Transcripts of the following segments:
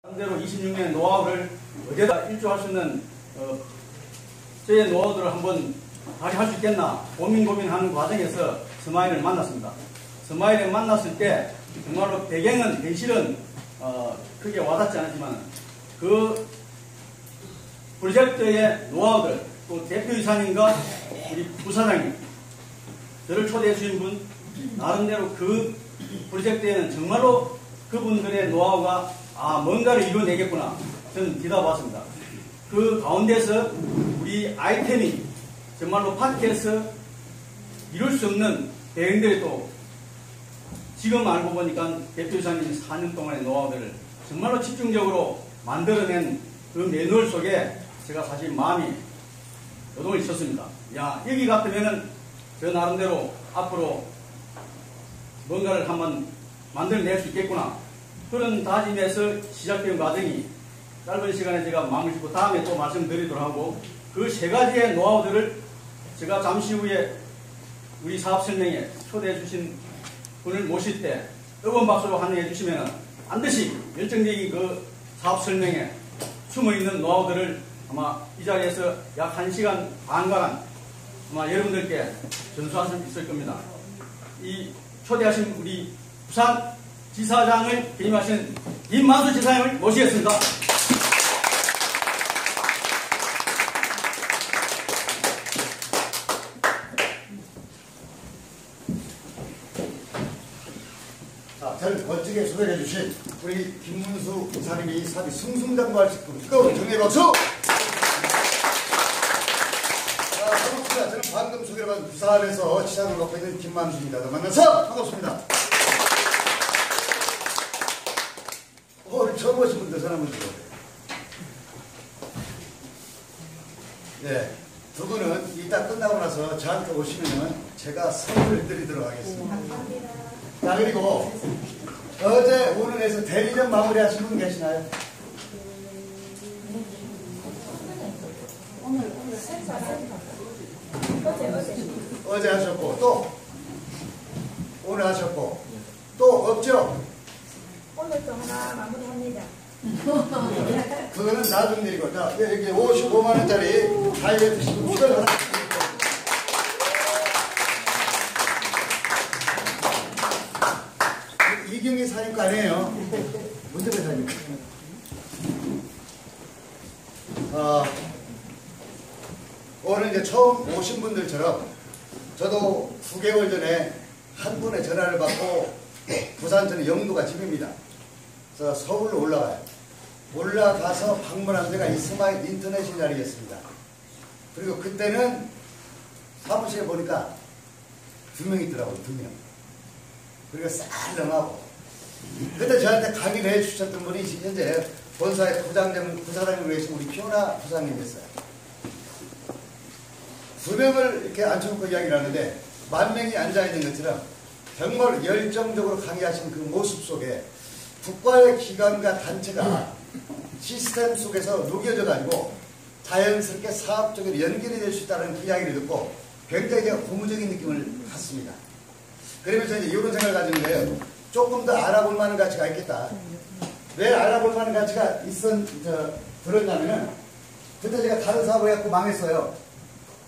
상대로 26년의 노하우를 어디에다 일조할 수 있는 저의 노하우들을 한번 발휘할 수 있겠나 고민하는 과정에서 스마일을 만났습니다. 스마일을 만났을 때 정말로 배경은 현실은 크게 와닿지 않았지만 그 프로젝트의 노하우들 또 대표이사님과 우리 부사장님 저를 초대해 주신 분 나름대로 그 프로젝트에는 정말로 그분들의 노하우가 뭔가를 이뤄내겠구나 저는 기다봤습니다. 그 가운데서 우리 아이템이 정말로 밖에서 이룰 수 없는 대행들이 또 지금 알고 보니까 대표이사님이 4년 동안의 노하우들을 정말로 집중적으로 만들어낸 그 매뉴얼 속에 제가 사실 마음이 요동을 있었습니다. 야, 여기 같으면은 저 나름대로 앞으로 뭔가를 한번 만들어낼 수 있겠구나. 그런 다짐에서 시작된 과정이 짧은 시간에 제가 마음을 짚고 다음에 또 말씀드리도록 하고 그 세 가지의 노하우들을 제가 잠시 후에 우리 사업 설명에 초대해 주신 분을 모실 때 뜨거운 박수로 환영해 주시면 반드시 열정적인 그 사업 설명에 숨어있는 노하우들을 아마 이 자리에서 약 1시간 반가량 아마 여러분들께 전수할 수 있을 겁니다. 이 초대하신 우리 부산 지사장을 개임하신 김만수 지사장을 모시겠습니다. 자, 저를 멋지게 소개해 주신 우리 김문수 부사님이 사비 승승장구할 수 있도록 뜨거운 정리의 박수! 반갑습니다. 저는 방금 소개를 받은 부산에서 지사장을 맡고 있는 김만수입니다. 만나서 반갑습니다. 오늘 처음 오신 분들 전화 한번 드려보세요. 네, 두 분은 이따 끝나고 나서 저한테 오시면 제가 선물을 드리도록 하겠습니다. 감사합니다. 자, 그리고 어제 오늘에서 대리점 마무리 하신 분 계시나요? 어제 하셨고 또 오늘 하셨고 또 없죠? 오늘 또 하나 마무리합니다. 그거는 나중 일이고. 자, 여기 55만원짜리 다이어트 시금 이걸 하나 이경희 사니까 아니에요. 문제가 사니까. 오늘 이제 처음 오신 분들처럼 저도 9개월 전에 한 분의 전화를 받고 부산 저는 영도가 집입니다. 그래서 서울로 올라가요. 올라가서 방문한 데가 이 스마일 인터내셔널이었습니다. 그리고 그때는 사무실에 보니까 2명 있더라고요. 2명. 그리고 쌀렁하고 그때 저한테 강의를 해주셨던 분이 현재 본사의 부사장님으로 계신 우리 피오나 부사장님이었어요. 2명을 이렇게 앉혀놓고 이야기를 하는데 10,000명이 앉아있는 것처럼 정말 열정적으로 강의하신 그 모습 속에 국가의 기관과 단체가 시스템 속에서 녹여져 가지고 자연스럽게 사업적으로 연결이 될 수 있다는 그 이야기를 듣고 굉장히 제가 고무적인 느낌을 갖습니다. 그러면서 이제 이런 생각을 가지는 거예요. 조금 더 알아볼 만한 가치가 있겠다. 왜 알아볼 만한 가치가 들었냐면은 그때 제가 다른 사업을 해갖고 망했어요.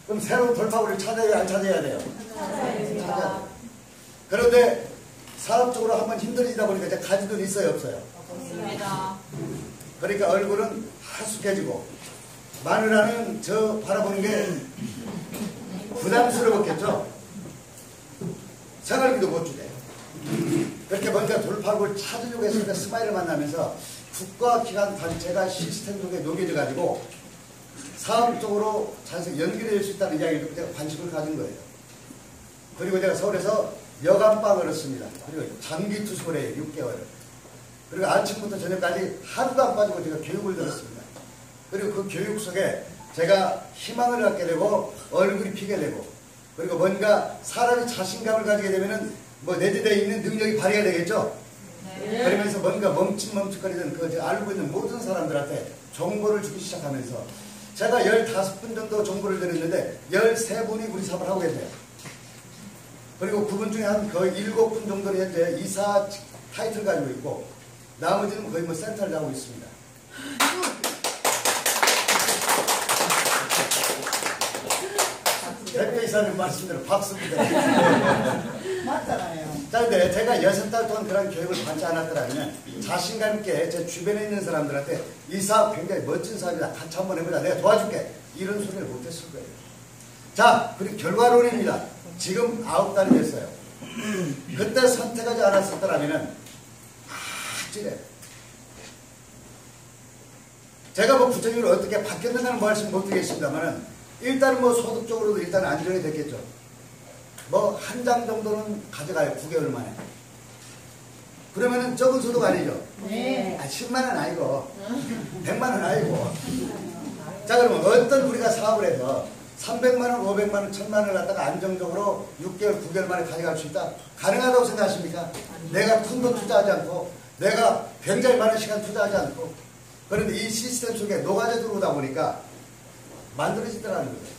그럼 새로운 돌파구를 찾아야 안 찾아야 돼요? 찾아야 돼요. 그런데 사업적으로 한번 힘들어지다 보니까 이제 가진 돈이 있어요, 없어요? 없습니다. 그러니까 얼굴은 하숙해지고 마누라는 저 바라보는 게 부담스러웠겠죠? 생활비도 못 주대. 그렇게 뭔가 돌파구를 찾으려고 했으니까 스마일을 만나면서 국가기관 단체가 시스템 속에 녹여져 가지고 사업적으로 자연스럽게 연결될 수 있다는 이야기를 듣고 제가 관심을 가진 거예요. 그리고 제가 서울에서 여간방을 했습니다. 그리고 장기 투숙을 해요. 6개월. 그리고 아침부터 저녁까지 하루도 안 빠지고 제가 교육을 들었습니다. 그리고 그 교육 속에 제가 희망을 갖게 되고 얼굴이 피게 되고 그리고 뭔가 사람이 자신감을 가지게 되면은 뭐 내재되어 있는 능력이 발휘가 되겠죠? 네. 그러면서 뭔가 멈칫멈칫거리던 그 제가 알고 있는 모든 사람들한테 정보를 주기 시작하면서 제가 15분 정도 정보를 드렸는데 13분이 우리 사업을 하고 계세요. 그리고 그분 중에 한 거의 7분 정도는 현재 이사 타이틀 가지고 있고 나머지는 거의 뭐 센터를 하고 있습니다. 대표이사님 말씀대로 박수입니다. 맞잖아요. 자, 근데 제가 6달 동안 그런 교육을 받지 않았더라면 자신감 있게 제 주변에 있는 사람들한테 이 사업 굉장히 멋진 사업이다. 같이 한번 해보자. 내가 도와줄게. 이런 소리를 못했을 거예요. 자, 그리고 결과론입니다. 지금 9달이 됐어요. 그때 선택하지 않았었더라면 아찔해. 제가 뭐 구체적으로 어떻게 바뀌었는가는 말씀 못 드리겠습니다만은 일단은 뭐 소득적으로도 일단 안정이 됐겠죠. 뭐 한 장 정도는 가져가요. 9개월 만에. 그러면은 적은 소득 아니죠? 네. 10만 원 아니고 100만 원 아니고. 자, 그러면 어떤 우리가 사업을 해서 300만 원, 500만 원, 1000만 원을 갖다가 안정적으로 6개월, 9개월 만에 가져갈 수 있다? 가능하다고 생각하십니까? 내가 큰 돈 투자하지 않고 내가 굉장히 많은 시간 투자하지 않고 그런데 이 시스템 속에 녹아져 들어오다 보니까 만들어지더라는 거죠.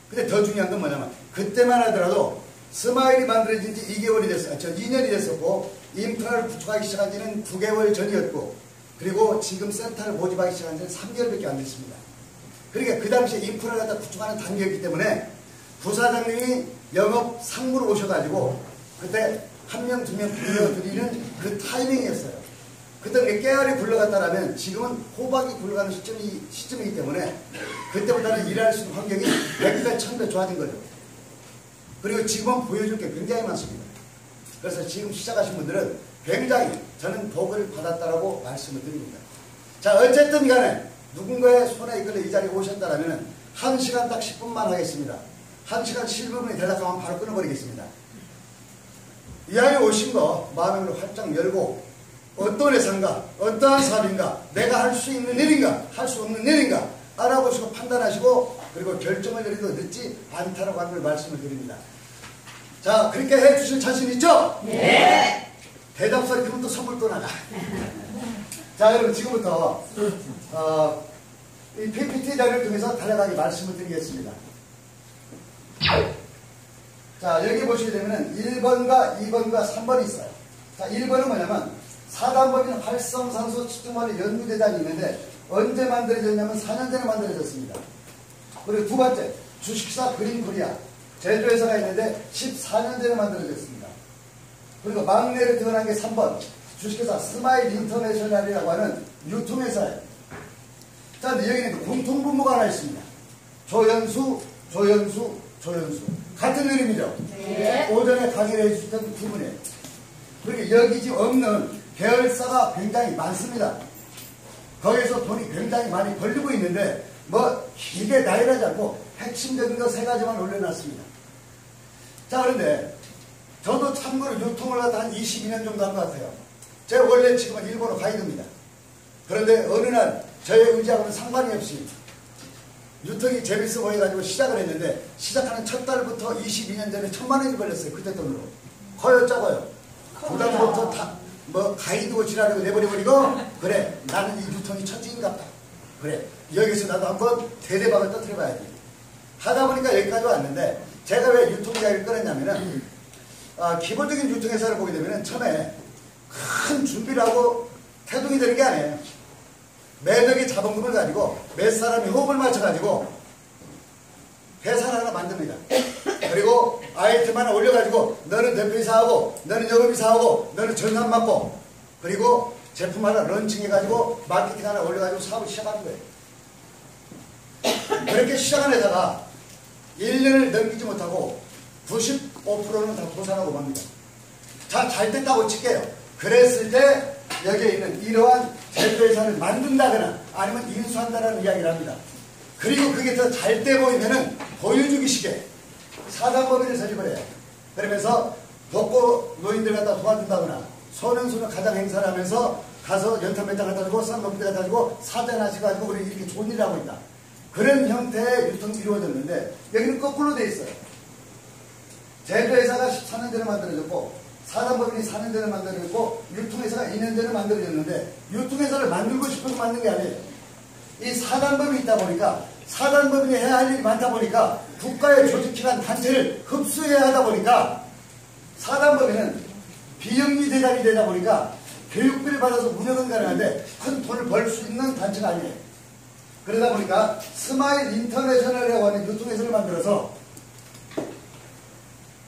근데 더 중요한 건 뭐냐면 그때만 하더라도 스마일이 만들어진 지 2개월이 됐어요. 2년이 됐었고 인프라를 구축하기 시작한 지는 9개월 전이었고 그리고 지금 센터를 모집하기 시작한 지는 3개월밖에 안 됐습니다. 그러니까 그 당시에 인프라를 갖다 구축하는 단계였기 때문에 부사장님이 영업 상무로 오셔가지고 그때 한 명, 두 명 불러드리는 그 타이밍이었어요. 그때 깨알이 굴러갔다라면 지금은 호박이 굴러가는 시점이기 때문에 그때보다는 일할 수 있는 환경이 100배, 1000배 좋아진 거죠. 그리고 지금은 보여줄 게 굉장히 많습니다. 그래서 지금 시작하신 분들은 굉장히 저는 복을 받았다라고 말씀을 드립니다. 자, 어쨌든 간에 누군가의 손에 이끌려 이 자리에 오셨다라면 1시간 딱 10분만 하겠습니다. 1시간 7분이 되려고 하면 바로 끊어버리겠습니다. 이 자리에 오신 거 마음으로 활짝 열고 어떤 회사인가, 어떠한 사업인가, 내가 할 수 있는 일인가, 할 수 없는 일인가 알아보시고 판단하시고 그리고 결정을 내려도 늦지 않다라고 하는 걸 말씀을 드립니다. 자, 그렇게 해주실 자신 있죠? 네. 대답 소리 그럼 또 선물 또 나가. 자, 여러분 지금부터 이 PPT 자료를 통해서 간략하게 말씀을 드리겠습니다. 자, 여기 보시게 되면 1번과 2번과 3번이 있어요. 자, 1번은 뭐냐면 4단법인 활성산소 측정관리 연구대장이 있는데 언제 만들어졌냐면 4년 전에 만들어졌습니다. 그리고 두 번째 주식사 그린코리아 제조회사가 있는데 14년 전에 만들어졌습니다. 그리고 막내를 드러난 게 3번 주식회사 스마일 인터내셔널이라고 하는 유통회사예요. 자, 근데 여기는 공통분모가 하나 있습니다. 조연수 같은 이름이죠. 네. 오전에 강의를 해주셨던 두 분이에요. 그러니까 여기 지금 없는 계열사가 굉장히 많습니다. 거기서 돈이 굉장히 많이 벌리고 있는데 뭐 길게 나열하지 않고 핵심적인 거 3가지만 올려놨습니다. 자, 그런데 저도 참고로 유통을 하다 한 22년 정도 한 것 같아요. 제가 원래 지금은 일본어 가이드입니다. 그런데 어느 날 저의 의지하고는 상관이 없이 유통이 재밌어 보여가지고 시작을 했는데 시작하는 첫 달부터 22년 전에 1000만 원이 걸렸어요. 그때 돈으로. 커요 작아요? 부담부터 다 뭐 가이드고 지랄하고 내버려버리고 그래 나는 이 유통이 천지인갑다. 그래 여기서 나도 한번 대대박을 터뜨려봐야지. 하다 보니까 여기까지 왔는데 제가 왜 유통 이야기를 꺼냈냐면은 기본적인 유통회사를 보게 되면은 처음에 큰 준비를 하고 태동이 되는 게 아니에요. 매덕의 자본금을 가지고 몇 사람이 호흡을 맞춰가지고 회사를 하나 만듭니다. 그리고 아이템 하나 올려가지고 너는 대표이사하고 너는 영업이사하고 너는 전산 맡고 그리고 제품 하나 런칭해가지고 마케팅 하나 올려가지고 사업을 시작하는 거예요. 그렇게 시작한 회사가 1년을 넘기지 못하고 95%는 다 도산하고 맙니다. 자, 잘 됐다고 칠게요. 그랬을 때 여기에 있는 이러한 제조회사를 만든다거나 아니면 인수한다는 이야기를 합니다. 그리고 그게 더 잘 돼 보이면은 보여주기 시게 사단법인을 설립을 해요. 그러면서 독거 노인들 갖다 도와준다거나 소년수는 가장 행사를 하면서 가서 연탄 매장 갖다 주고 쌍꺼풀 갖다 주고 사전 하셔가지고 우리 이렇게 좋은 일을 하고 있다. 그런 형태의 유통이 이루어졌는데 여기는 거꾸로 돼 있어요. 제조회사가 14년 전에 만들어졌고 사단법인이 4년 전에 만들어졌고 유통회사가 2년 전에 만들어졌는데 유통회사를 만들고 싶어서 만든 게 아니에요. 이 사단법인이 있다 보니까 사단법인이 해야 할 일이 많다 보니까 국가의 조직기관 단체를 흡수해야 하다 보니까 사단법인은 비영리 대상이 되다 보니까 교육비를 받아서 운영은 가능한데 큰 돈을 벌 수 있는 단체가 아니에요. 그러다 보니까 스마일 인터내셔널이라고 하는 유통회사를 만들어서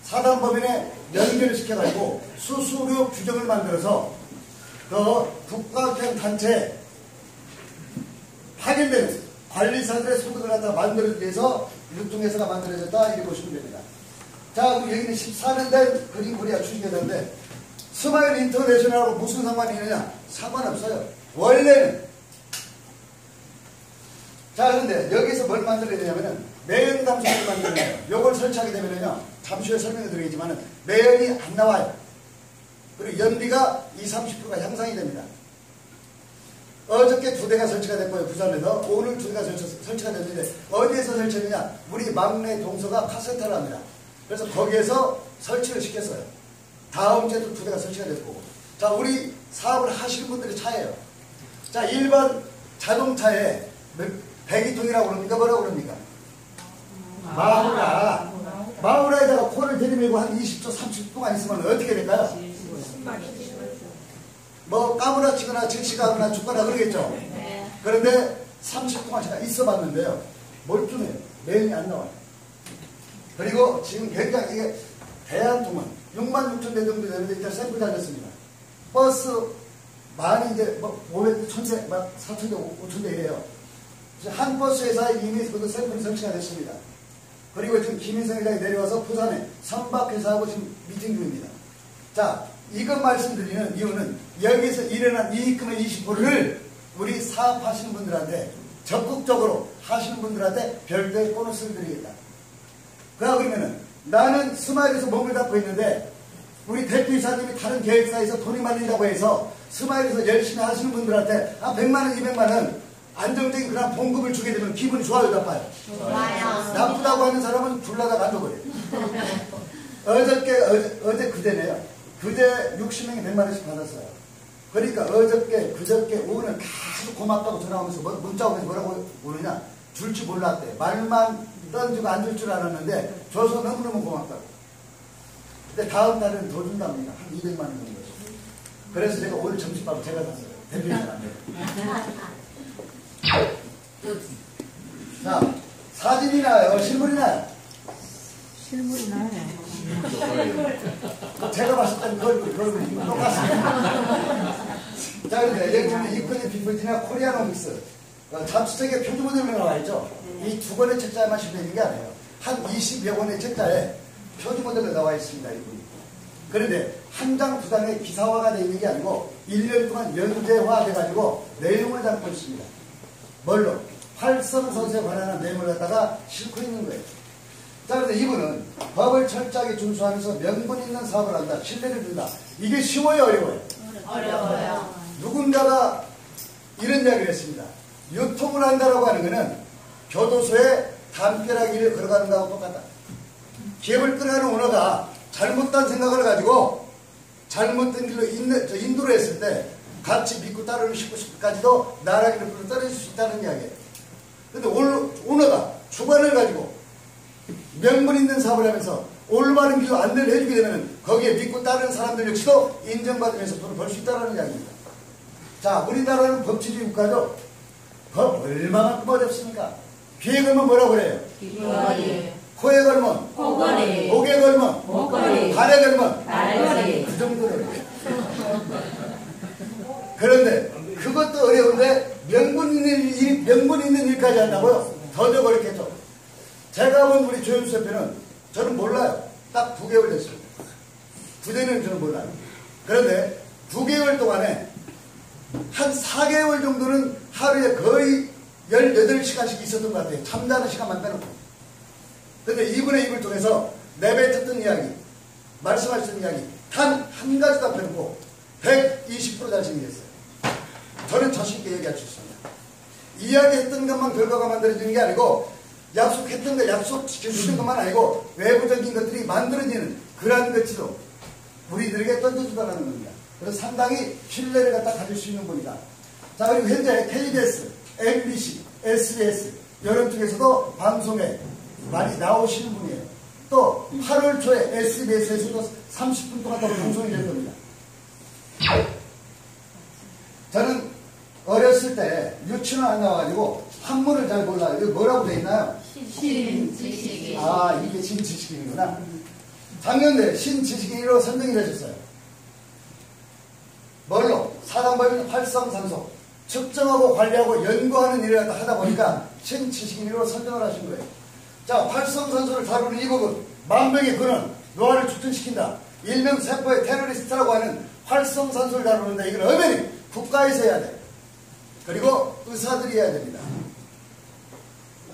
사단법인에 연결을 시켜가지고 수수료 규정을 만들어서 그 국가기관 단체에 파견되는 관리사들의 소득을 갖다가 만들기 위해서 유통회사가 만들어졌다 이렇게 보시면 됩니다. 자, 그럼 여기는 14년 된 그린 코리아 주식회사인데 스마일 인터내셔널하고 무슨 상관이 있느냐? 상관없어요. 원래는. 자, 그런데 여기서 뭘 만들어야 되냐면은 매연 감소를 만들어요. 요걸 설치하게 되면은요, 잠시 후에 설명을 드리겠지만은 매연이 안 나와요. 그리고 연비가 20-30%가 향상이 됩니다. 어저께 2대가 설치가 됐고요, 부산에서. 오늘 2대가 설치가 됐는데 어디에서 설치했느냐? 우리 막내 동서가 카센터를 합니다. 그래서 거기에서 설치를 시켰어요. 다음 주에도 2대가 설치가 됐고. 자, 우리 사업을 하시는 분들의 차예요. 자, 일반 자동차에 배기통이라고 그럽니까? 뭐라고 그럽니까? 마우라에다가 코를 들이밀고 한 20초, 30초 동안 있으면 어떻게 될까요? 뭐 까무라치거나 질식하거나 죽거나 그러겠죠. 그런데 30분 동안 제가 있어 봤는데요, 멀쩡해요. 매연이 안 나와요. 그리고 지금 굉장히 이게 대한통운 66,000대 정도 되는데 일단 샘플 달렸습니다. 버스 많이 이제 뭐 500대, 1000대, 막 4,000대, 5,000대예요. 한 버스 회사에 이미 그 샘플이 설치가 됐습니다. 그리고 지금 김인성 회장이 내려와서 부산에 선박회사하고 지금 미팅 중입니다. 자, 이것 말씀드리는 이유는 여기서 일어난 이익금의 20%를 우리 사업하시는 분들한테 적극적으로 하시는 분들한테 별도의 보너스를 드리겠다. 그러면은 나는 스마일에서 몸을 닫고 있는데 우리 대표이사님이 다른 계획사에서 돈이 말린다고 해서 스마일에서 열심히 하시는 분들한테 100만원, 200만원 안정적인 그런 봉급을 주게 되면 기분이 좋아요, 나빠요? 좋아요. 나쁘다고 하는 사람은 불나다 가져버려요. 어제 그제네요. 그제 60명이 100만원씩 받았어요. 그러니까 그저께 오늘 계속 고맙다고 전화 오면서 문자 오면서 뭐라고 오느냐? 줄지 몰랐대. 말만 던지고 안 줄 줄 알았는데 줘서 너무너무 고맙다고. 근데 다음 달은 더 준답니다. 한 200만원 정도. 그래서 제가 오늘 점심밥을 제가 샀어요. 대표이사한테. 자, 사진이 나요? 실물이 나요? 실물이 나네. 제가 봤을 때는 그 얼굴이 똑같습니다. 자, 그런데 여기 보면 이코니 비프지나 코리아노믹스 잠수책에 표지 모델로 나와 있죠? 이 2권의 책자만 실려 있는 게 아니에요. 한 20여 권의 책자에 표지 모델로 나와 있습니다, 이분이. 그런데 한 장, 2장의 기사화가 되어 있는 게 아니고 1년 동안 연재화 돼가지고 내용을 담고 있습니다. 뭘로? 활성선수에 관한 내용을 갖다가 싣고 있는 거예요. 자, 그런데 이분은 법을 철저하게 준수하면서 명분 있는 사업을 한다. 신뢰를 준다. 이게 쉬워요, 어려워요? 어려워요. 누군가가 이런 이야기를 했습니다. 유통을 한다라고 하는 것은 교도소에 담벼락을 걸어가는 거하고 똑같다. 기업을 끌어가는 오너가 잘못된 생각을 가지고 잘못된 길로 인도를 했을 때 같이 믿고 따르는 19까지도 나라기를 불러 떨어질 수 있다는 이야기예요. 그런데 오너가 주관을 가지고 명분 있는 사업을 하면서 올바른 길로 안내를 해주게 되면 거기에 믿고 따르는 사람들 역시도 인정받으면서 돈을 벌 수 있다는 이야기입니다. 자, 우리나라는 법치주의 국가죠. 법 얼마만큼 어렵습니까? 귀에 걸면 뭐라고 그래요? 귀걸이. 코에 걸면 코걸이. 목에 걸면 목걸이. 발에 걸면 발걸이. 그 정도로 그런데 그것도 어려운데 명분 있는 일까지 한다고요? 더더 어렵겠죠. 제가 본 우리 조윤수 대표는 저는 몰라요. 딱 9개월 됐습니다. 9대는 저는 몰라요. 그런데 9개월 동안에 한 4개월 정도는 하루에 거의 18시간씩 있었던 것 같아요. 잠자는 시간만 빼놓고. 그런데 이분의 입을 통해서 내뱉었던 이야기, 말씀하셨던 이야기 단 한 가지도 안 빼놓고 120% 달성했어요. 저는 자신있게 얘기할 수 있습니다. 이야기했던 것만 결과가 만들어지는 게 아니고 약속했던 거 약속시켜주는 것만 아니고 외부적인 것들이 만들어지는 그러한 것으로 우리들에게 던져주다라는 겁니다. 그래서 상당히 신뢰를 갖다 가질 수 있는 분이다. 자, 그리고 현재 KBS, MBC, SBS 이런 쪽에서도 방송에 많이 나오시는 분이에요. 또 8월 초에 SBS에서도 30분 동안 더 방송이 될 겁니다. 저는 어렸을 때 유치원 안 나와가지고 한문을 잘 몰라요. 이거 뭐라고 돼 있나요? 신지식이. 아, 이게 신지식인이구나. 작년에 신지식인으로 선정이 되셨어요. 뭘로? 사단법인 활성산소 측정하고 관리하고 연구하는 일을 하다 보니까 신지식인으로 선정을 하신 거예요. 자, 활성산소를 다루는 이 부분, 만병의 근원, 노화를 촉진시킨다. 일명 세포의 테러리스트라고 하는 활성산소를 다루는데 이건 엄연히 국가에서 해야 돼. 그리고 의사들이 해야 됩니다.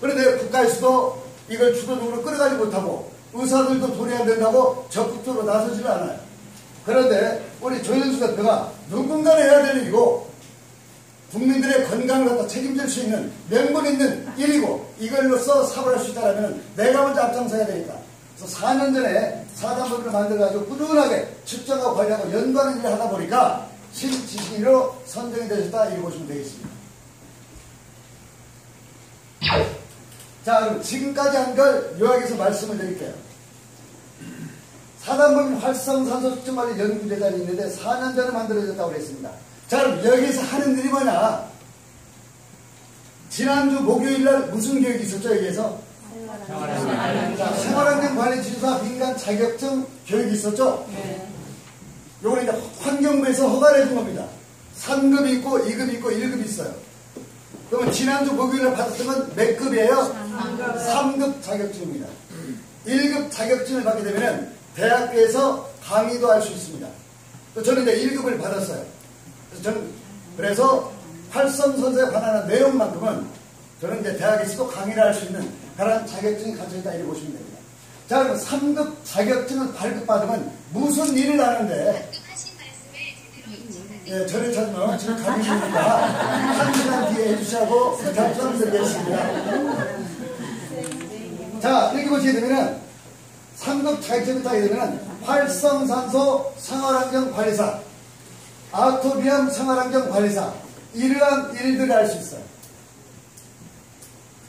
그런데 국가에서도 이걸 주도적으로 끌어가지 못하고 의사들도 돈이 안 된다고 적극적으로 나서지를 않아요. 그런데 우리 조현수 대표가 누군가는 해야 될 일이고 국민들의 건강을 갖다 책임질 수 있는 명분 있는 일이고 이걸로써 사과할 수 있다면 내가 먼저 앞장서야 되니까. 그래서 4년 전에 사단법인을 만들어가지고 꾸준하게 측정하고 관리하고 연구하는 일을 하다 보니까 신지식인으로 선정이 되셨다 이렇게 보시면 되겠습니다. 자, 그럼 지금까지 한 걸 요약해서 말씀을 드릴게요. 사단법인 활성산소 측정관리 연구재단이 있는데 4년 전에 만들어졌다고 그랬습니다. 자, 그럼 여기서 하는 일이 뭐냐? 지난주 목요일날 무슨 교육이 있었죠? 여기에서? 생활환경관리지도사 민간 자격증 교육이 있었죠? 네. 요거는 이제 환경부에서 허가를 해준 겁니다. 3급이 있고 2급이 있고 1급이 있어요. 그러면 지난주 목요일에 받았던 건 몇 급이에요? 3급 자격증입니다. 1급 자격증을 받게 되면 대학교에서 강의도 할 수 있습니다. 저는 이제 1급을 받았어요. 그래서 활성산소에 관한 내용만큼은 저는 이제 대학에서도 강의를 할 수 있는 그런 자격증이 갖춰있다 이렇게 보시면 됩니다. 자, 그럼 3급 자격증을 발급받으면 무슨 일을 하는데? 예, 저를 찾으면 지금 가기 싫으니까 1시간 뒤에 해주시라고 부탁드리겠습니다. 자, 이렇게 보시게 되면은 3급 자격증을 따게 되면은 활성산소 생활환경관리사, 아토비암 생활환경관리사 이러한 일들을 할 수 있어요.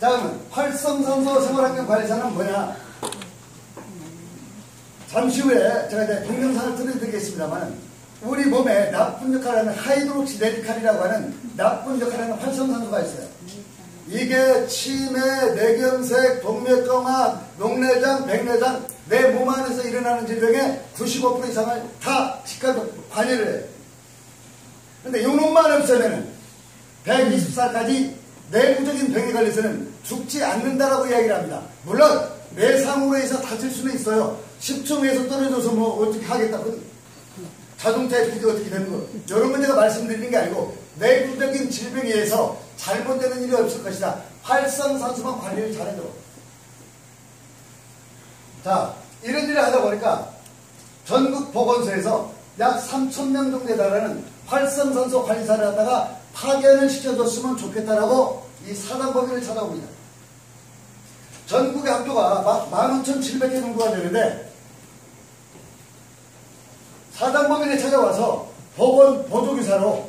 자, 그러면 활성산소 생활환경관리사는 뭐냐? 잠시 후에 제가 이제 동영상을 틀어드리겠습니다만 우리 몸에 나쁜 역할을 하는 하이드록시 레디칼이라고 하는 나쁜 역할을 하는 활성산소가 있어요. 이게 치매, 뇌경색, 동맥경화, 녹내장, 백내장 내 몸 안에서 일어나는 질병의 95% 이상을 다 치과도 관리를 해요. 근데 요놈만 없으면 120살까지 내부적인 병에 걸려서는 죽지 않는다라고 이야기를 합니다. 물론 내상으로 해서 다칠 수는 있어요. 10층 에서 떨어져서 뭐 어떻게 하겠다. 자동차의 비가 어떻게 되는 거. 이런 건 제가 말씀드리는 게 아니고 내부적인 질병에 의해서 잘못되는 일이 없을 것이다. 활성산소만 관리를 잘해줘. 자, 이런 일을 하다 보니까 전국 보건소에서 약 3,000명 정도에 달하는 활성산소 관리사를 갖다가 파견을 시켜줬으면 좋겠다라고 이 사단법인을 찾아옵니다. 전국의 학교가 15,700개 정도가 되는데 사단법인에 찾아와서 보건 보조교사로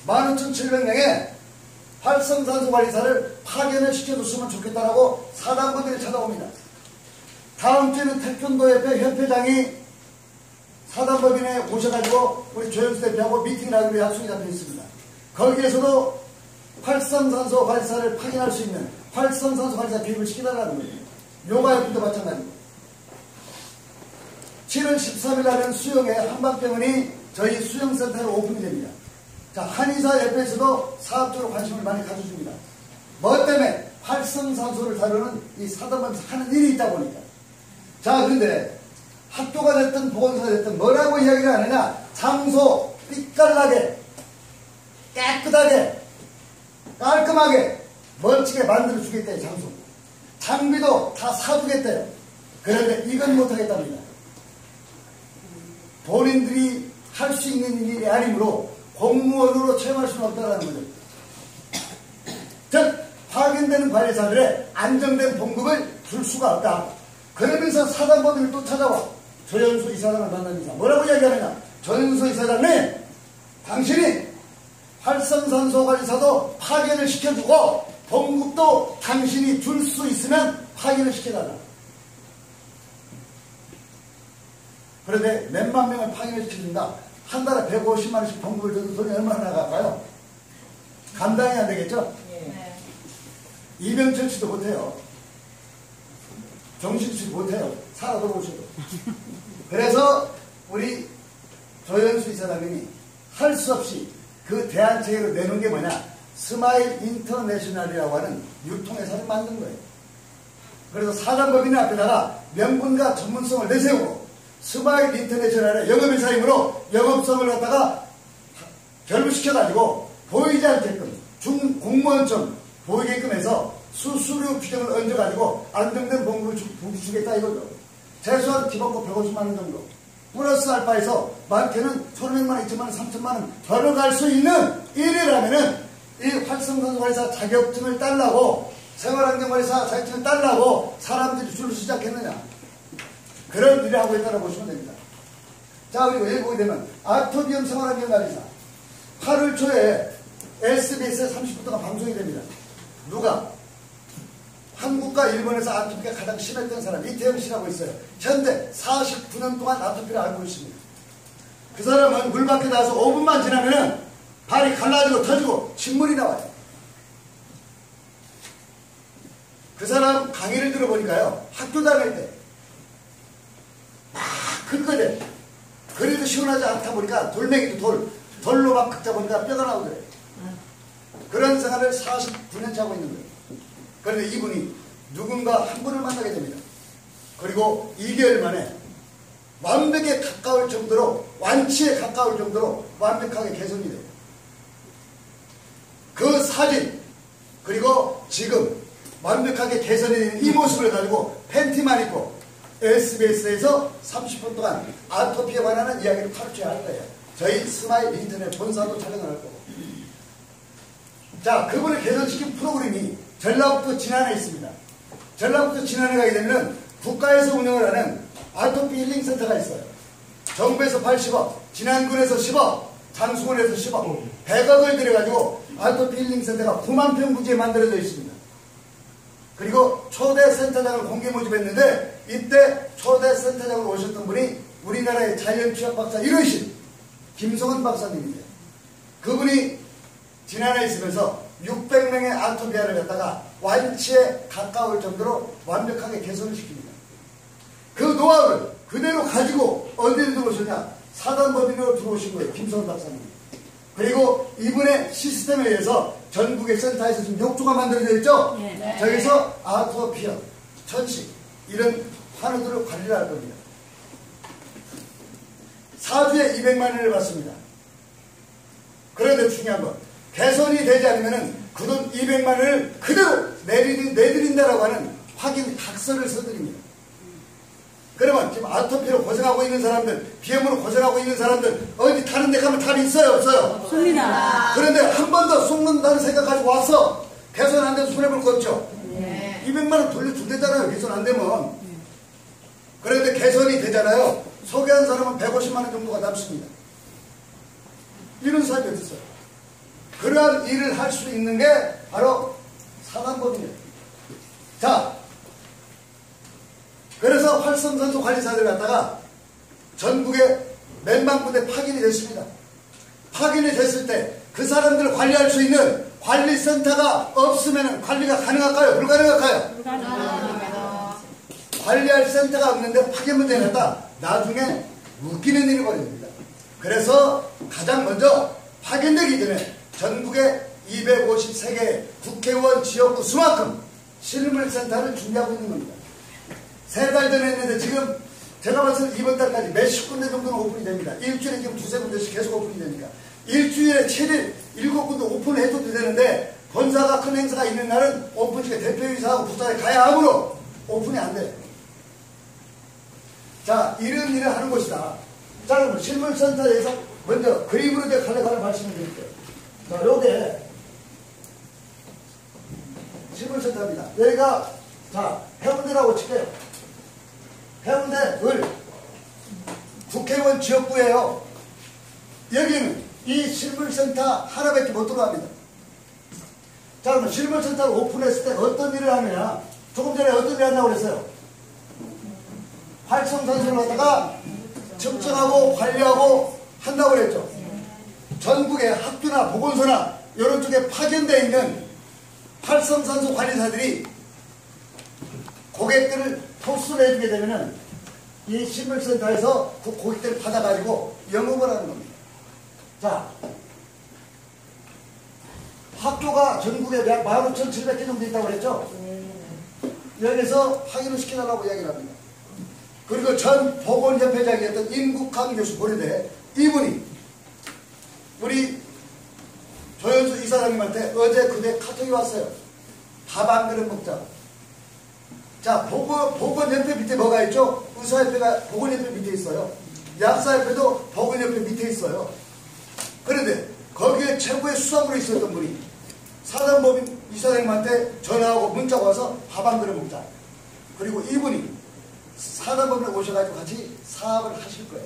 15,700명의 활성산소 관리사를 파견을 시켜줬으면 좋겠다라고 사단법인을 찾아옵니다. 다음 주에는 태권도 협회장이 사단법인에 오셔가지고 우리 조현수 대표하고 미팅을 하기로 약속이 잡혀 있습니다. 거기에서도 활성산소 관리사를 파견할 수 있는 활성산소 관리사 교육을 시켜달라는 거예요. 요가협회도 마찬가지고. 7월 13일 날은 수영에 한방병원이 저희 수영센터로 오픈이 됩니다. 자, 한의사협회에서도 사업적으로 관심을 많이 가져줍니다. 뭐 때문에? 활성산소를 다루는 이 사단법인에서 하는 일이 있다 보니까. 자, 그런데 학교가 됐든 보건소가 됐든 뭐라고 이야기를 하느냐? 장소 삐깔나게 깨끗하게 깔끔하게 멋지게 만들어 주겠대요. 장소 장비도 다 사주겠대요. 그런데 이건 못하겠답니다. 본인들이 할 수 있는 일이 아니므로 공무원으로 채용할 수는 없다는 거죠. 즉 파견되는 관리사들의 안정된 봉급을 줄 수가 없다. 그러면서 사단법인을 또 찾아와 조현수 이사장을 만나면서 뭐라고 이야기하느냐? 조현수 이사장님, 당신이 활성산소 관리사도 파견을 시켜주고 봉급도 당신이 줄 수 있으면 파견을 시켜달라. 그런데 몇만 명을 파견을 시켜준다. 한 달에 150만 원씩 봉급을 줘도 돈이 얼마나 나갈까요? 감당이 안 되겠죠? 이병철 씨도 못해요. 정신 씨도 못해요. 살아 돌아오셔도. 그래서 우리 조현수 이사장님이 할 수 없이 그 대안체계로 내놓은 게 뭐냐? 스마일 인터내셔널이라고 하는 유통회사를 만든 거예요. 그래서 사단법인 앞에다가 명분과 전문성을 내세우고 스마일 인터내셔널의 영업회사이므로 영업성을 갖다가 결부시켜가지고 보이지 않게끔 공무원점 보이게끔 해서 수수료 규정을 얹어가지고 안정된 봉급을 주겠다 이거죠. 최소한 기본급 150만 원 정도 플러스 알파에서 많게는 1,500만 원, 2천만 원, 3천만 원 벌어갈 수 있는 일이라면은 이 활성산소관리사 자격증을 딸라고 생활환경관리사 자격증을 딸라고 사람들이 줄을 시작했느냐. 그런 일을 하고 있다고 보시면 됩니다. 자, 그리고 여기 보게 되면 아토비움 생활환경관리사 8월 초에 SBS에 30분 동안 방송이 됩니다. 누가? 한국과 일본에서 아토피가 가장 심했던 사람 이태영 씨라고 있어요. 현재 49년 동안 아토피를 앓고 있습니다. 그 사람은 물 밖에 나와서 5분만 지나면은 발이 갈라지고 터지고 침물이 나와요. 그 사람 강의를 들어보니까요, 학교 다닐 때 막 긁거든. 그래도 시원하지 않다 보니까 돌멩이도 돌로 막 긁다 보니까 뼈가 나오더래. 그런 생활을 49년째 하고 있는 거예요. 그런데 이분이 누군가 한 분을 만나게 됩니다. 그리고 2개월 만에 완벽에 가까울 정도로, 완치에 가까울 정도로 완벽하게 개선이 돼요. 그 사진, 그리고 지금 완벽하게 개선이 되는 이 모습을 가지고 팬티만 입고 SBS에서 30분 동안 아토피에 관한 이야기를 파헤쳐야 할 거예요. 저희 스마일 인터넷 본사도 촬영을 할 거고. 자, 그분을 개선시킨 프로그램이 전라북도 진안에 있습니다. 전라북도 진안에 가게 되면 국가에서 운영을 하는 아토피 힐링 센터가 있어요. 정부에서 80억, 진안군에서 10억, 장수군에서 10억, 100억을 들여가지고 아토피 힐링 센터가 9만 평 부지에 만들어져 있습니다. 그리고 초대 센터장을 공개 모집했는데 이때 초대 센터장으로 오셨던 분이 우리나라의 자연취약 박사 1호이신 김성은 박사님인데, 그분이 진안에 있으면서 600명의 아토피아를 갖다가 완치에 가까울 정도로 완벽하게 개선을 시킵니다. 그 노하우를 그대로 가지고 어디로 들어오셨냐? 사단법인으로 들어오신 거예요. 김성은 박사님. 그리고 이분의 시스템에 의해서 전국의 센터에서 지금 욕조가 만들어져 있죠? 네. 저기서 아토피아, 천식 이런 환우들을 관리를 할 겁니다. 4주에 200만 원을 받습니다. 그런데 중요한 건 개선이 되지 않으면 그 돈 200만 원을 그대로 내드린다라고 하는 확인 각서를 써드립니다. 그러면 지금 아토피로 고생하고 있는 사람들, 비염으로 고생하고 있는 사람들 어디 다른 데 가면 답이 있어요? 없어요? 없습니다. 그런데 한 번 더 쏟는다는 생각 가지고 와서 개선 안 돼서 손해볼 거 없죠? 네. 200만 원 돌려준대잖아요. 개선 안 되면. 그런데 개선이 되잖아요. 소개한 사람은 150만 원 정도가 남습니다. 이런 사람이 어딨어요? 그러한 일을 할 수 있는 게 바로 사단법인이에요. 자, 그래서 활성산소 관리사들 갖다가 전국에 몇만 군데 파견이 됐습니다. 파견이 됐을 때 그 사람들을 관리할 수 있는 관리센터가 없으면 관리가 가능할까요? 불가능할까요? 불가능합니다. 관리할 센터가 없는데 파견문제 냈다. 나중에 웃기는 일이 벌어집니다. 그래서 가장 먼저 파견되기 전에 전국에 253개 국회의원 지역구 수만큼 실물센터를 준비하고 있는 겁니다. 3달 전에 했는데 지금 제가 봤을 때 이번 달까지 몇십 군데 정도는 오픈이 됩니다. 일주일에 지금 2-3군데씩 계속 오픈이 됩니다. 일주일에 7일 7군데 오픈을 해줘도 되는데 본사가 큰 행사가 있는 날은 오픈식에 대표이사하고 부사에 가야 하므로 오픈이 안 돼요. 자, 이런 일을 하는 곳이다. 자, 그럼 실물센터에서 먼저 그림으로 제가 갈래갈래 말씀을 드릴게요. 자, 요게 실물센터입니다. 여기가, 자, 해운대라고 칠게요. 해운대 을 국회의원 지역구예요. 여기는 이 실물센터 하나밖에 못 들어갑니다. 자, 그러면 실물센터를 오픈했을 때 어떤 일을 하느냐? 조금 전에 어떤 일을 한다고 그랬어요? 활성산소를 갖다가 측정하고 관리하고 한다고 그랬죠. 전국의 학교나 보건소나 이런 쪽에 파견되어 있는 활성산소 관리사들이 고객들을 토스를 해주게 되면은 이 식물센터에서 그 고객들을 받아가지고 영업을 하는 겁니다. 자, 학교가 전국에 약 15,700개 정도 있다고 그랬죠? 여기서 확인을 시켜달라고 이야기를 합니다. 그리고 전 보건협회장이었던 임국항 교수 고려대 이분이 우리 조현수 이사장님한테 어제 그대 카톡이 왔어요. 밥 한 그릇 먹자. 자, 보건협회 밑에 뭐가 있죠? 의사협회가 보건협회 밑에 있어요. 약사협회도 보건협회 밑에 있어요. 그런데 거기에 최고의 수상으로 있었던 분이 사단법인 이사장님한테 전화하고 문자가 와서 밥 한 그릇 먹자. 그리고 이분이 사단법인에 오셔가지고 같이 사업을 하실 거예요.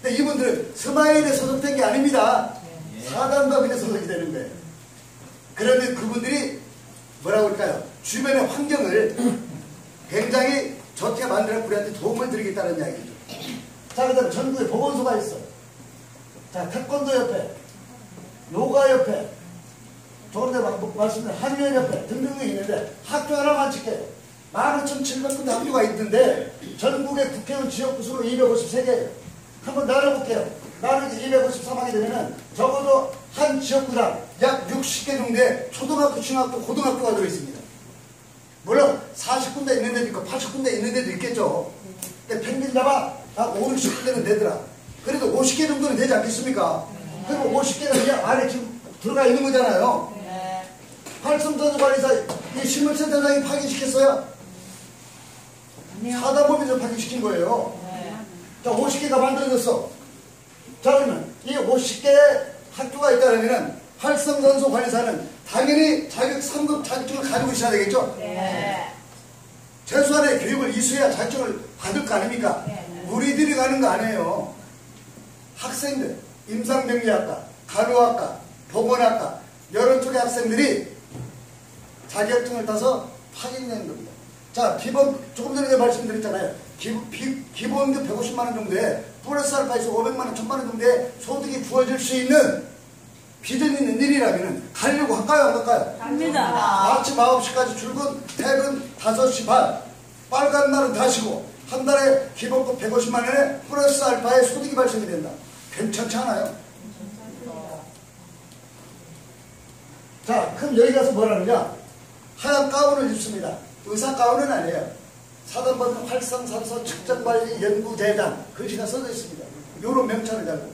근데 이분들은 스마일에 소속된 게 아닙니다. 사단법인에 소속이 되는 거예요. 그런데 그분들이 뭐라고 할까요? 주변의 환경을 굉장히 좋게 만들어 우리한테 도움을 드리겠다는 이야기죠. 자, 그 다음에 전국에 보건소가 있어요. 자, 태권도협회, 요가협회, 저번에 말씀드린 한의원협회 등등이 있는데 학교 하나만 찍게요. 15,700군데 학교가 있는데 전국의 국회의원 지역구 수로 253개예요. 한번 나눠볼게요. 나누기 253하게 되면은 적어도 한 지역구당 약 60개 정도의 초등학교, 중학교, 고등학교가 들어있습니다. 물론 40군데 있는 데도 있고 80군데 있는 데도 있겠죠. 근데 평균 잡아 한 5, 60군데는 되더라. 그래도 50개 정도는 되지 않겠습니까? 그리고 50개는 그냥 안에 지금 들어가 있는 거잖아요. 활성산소 관리사 이 식물센터장이 파견시켰어요? 사단법인에서 파견시킨 거예요. 자, 50개가 만들어졌어. 자, 그러면 이 50개의 학교가 있다면 활성산소 관리사는 당연히 자격 3급 자격증을 가지고 있어야 되겠죠? 최소한의 교육을 이수해야 자격증을 받을 거 아닙니까? 우리들이 가는 거 아니에요. 학생들, 임상병리학과, 간호학과, 보건학과 여러 쪽의 학생들이 자격증을 따서 파견되는 겁니다. 자, 기본 조금 전에 말씀드렸잖아요. 기본도 150만 원 정도에 플러스 알파에서 500만 원, 1000만 원 정도의 소득이 부어질 수 있는 비전 있는 일이라면 가려고 할까요? 안 갈까요? 갑니다. 아침 9시까지 출근, 퇴근 5시 반. 빨간 날은 다 쉬고 한 달에 기본급 150만 원에 플러스 알파의 소득이 발생이 된다. 괜찮지 않아요? 자, 그럼 여기 가서 뭐라느냐? 하얀 가운을 입습니다. 의사 가운은 아니에요. 사단법인 활성산소 측정관리 연구대장 글씨가 써져 있습니다. 요런 명찰을 달고.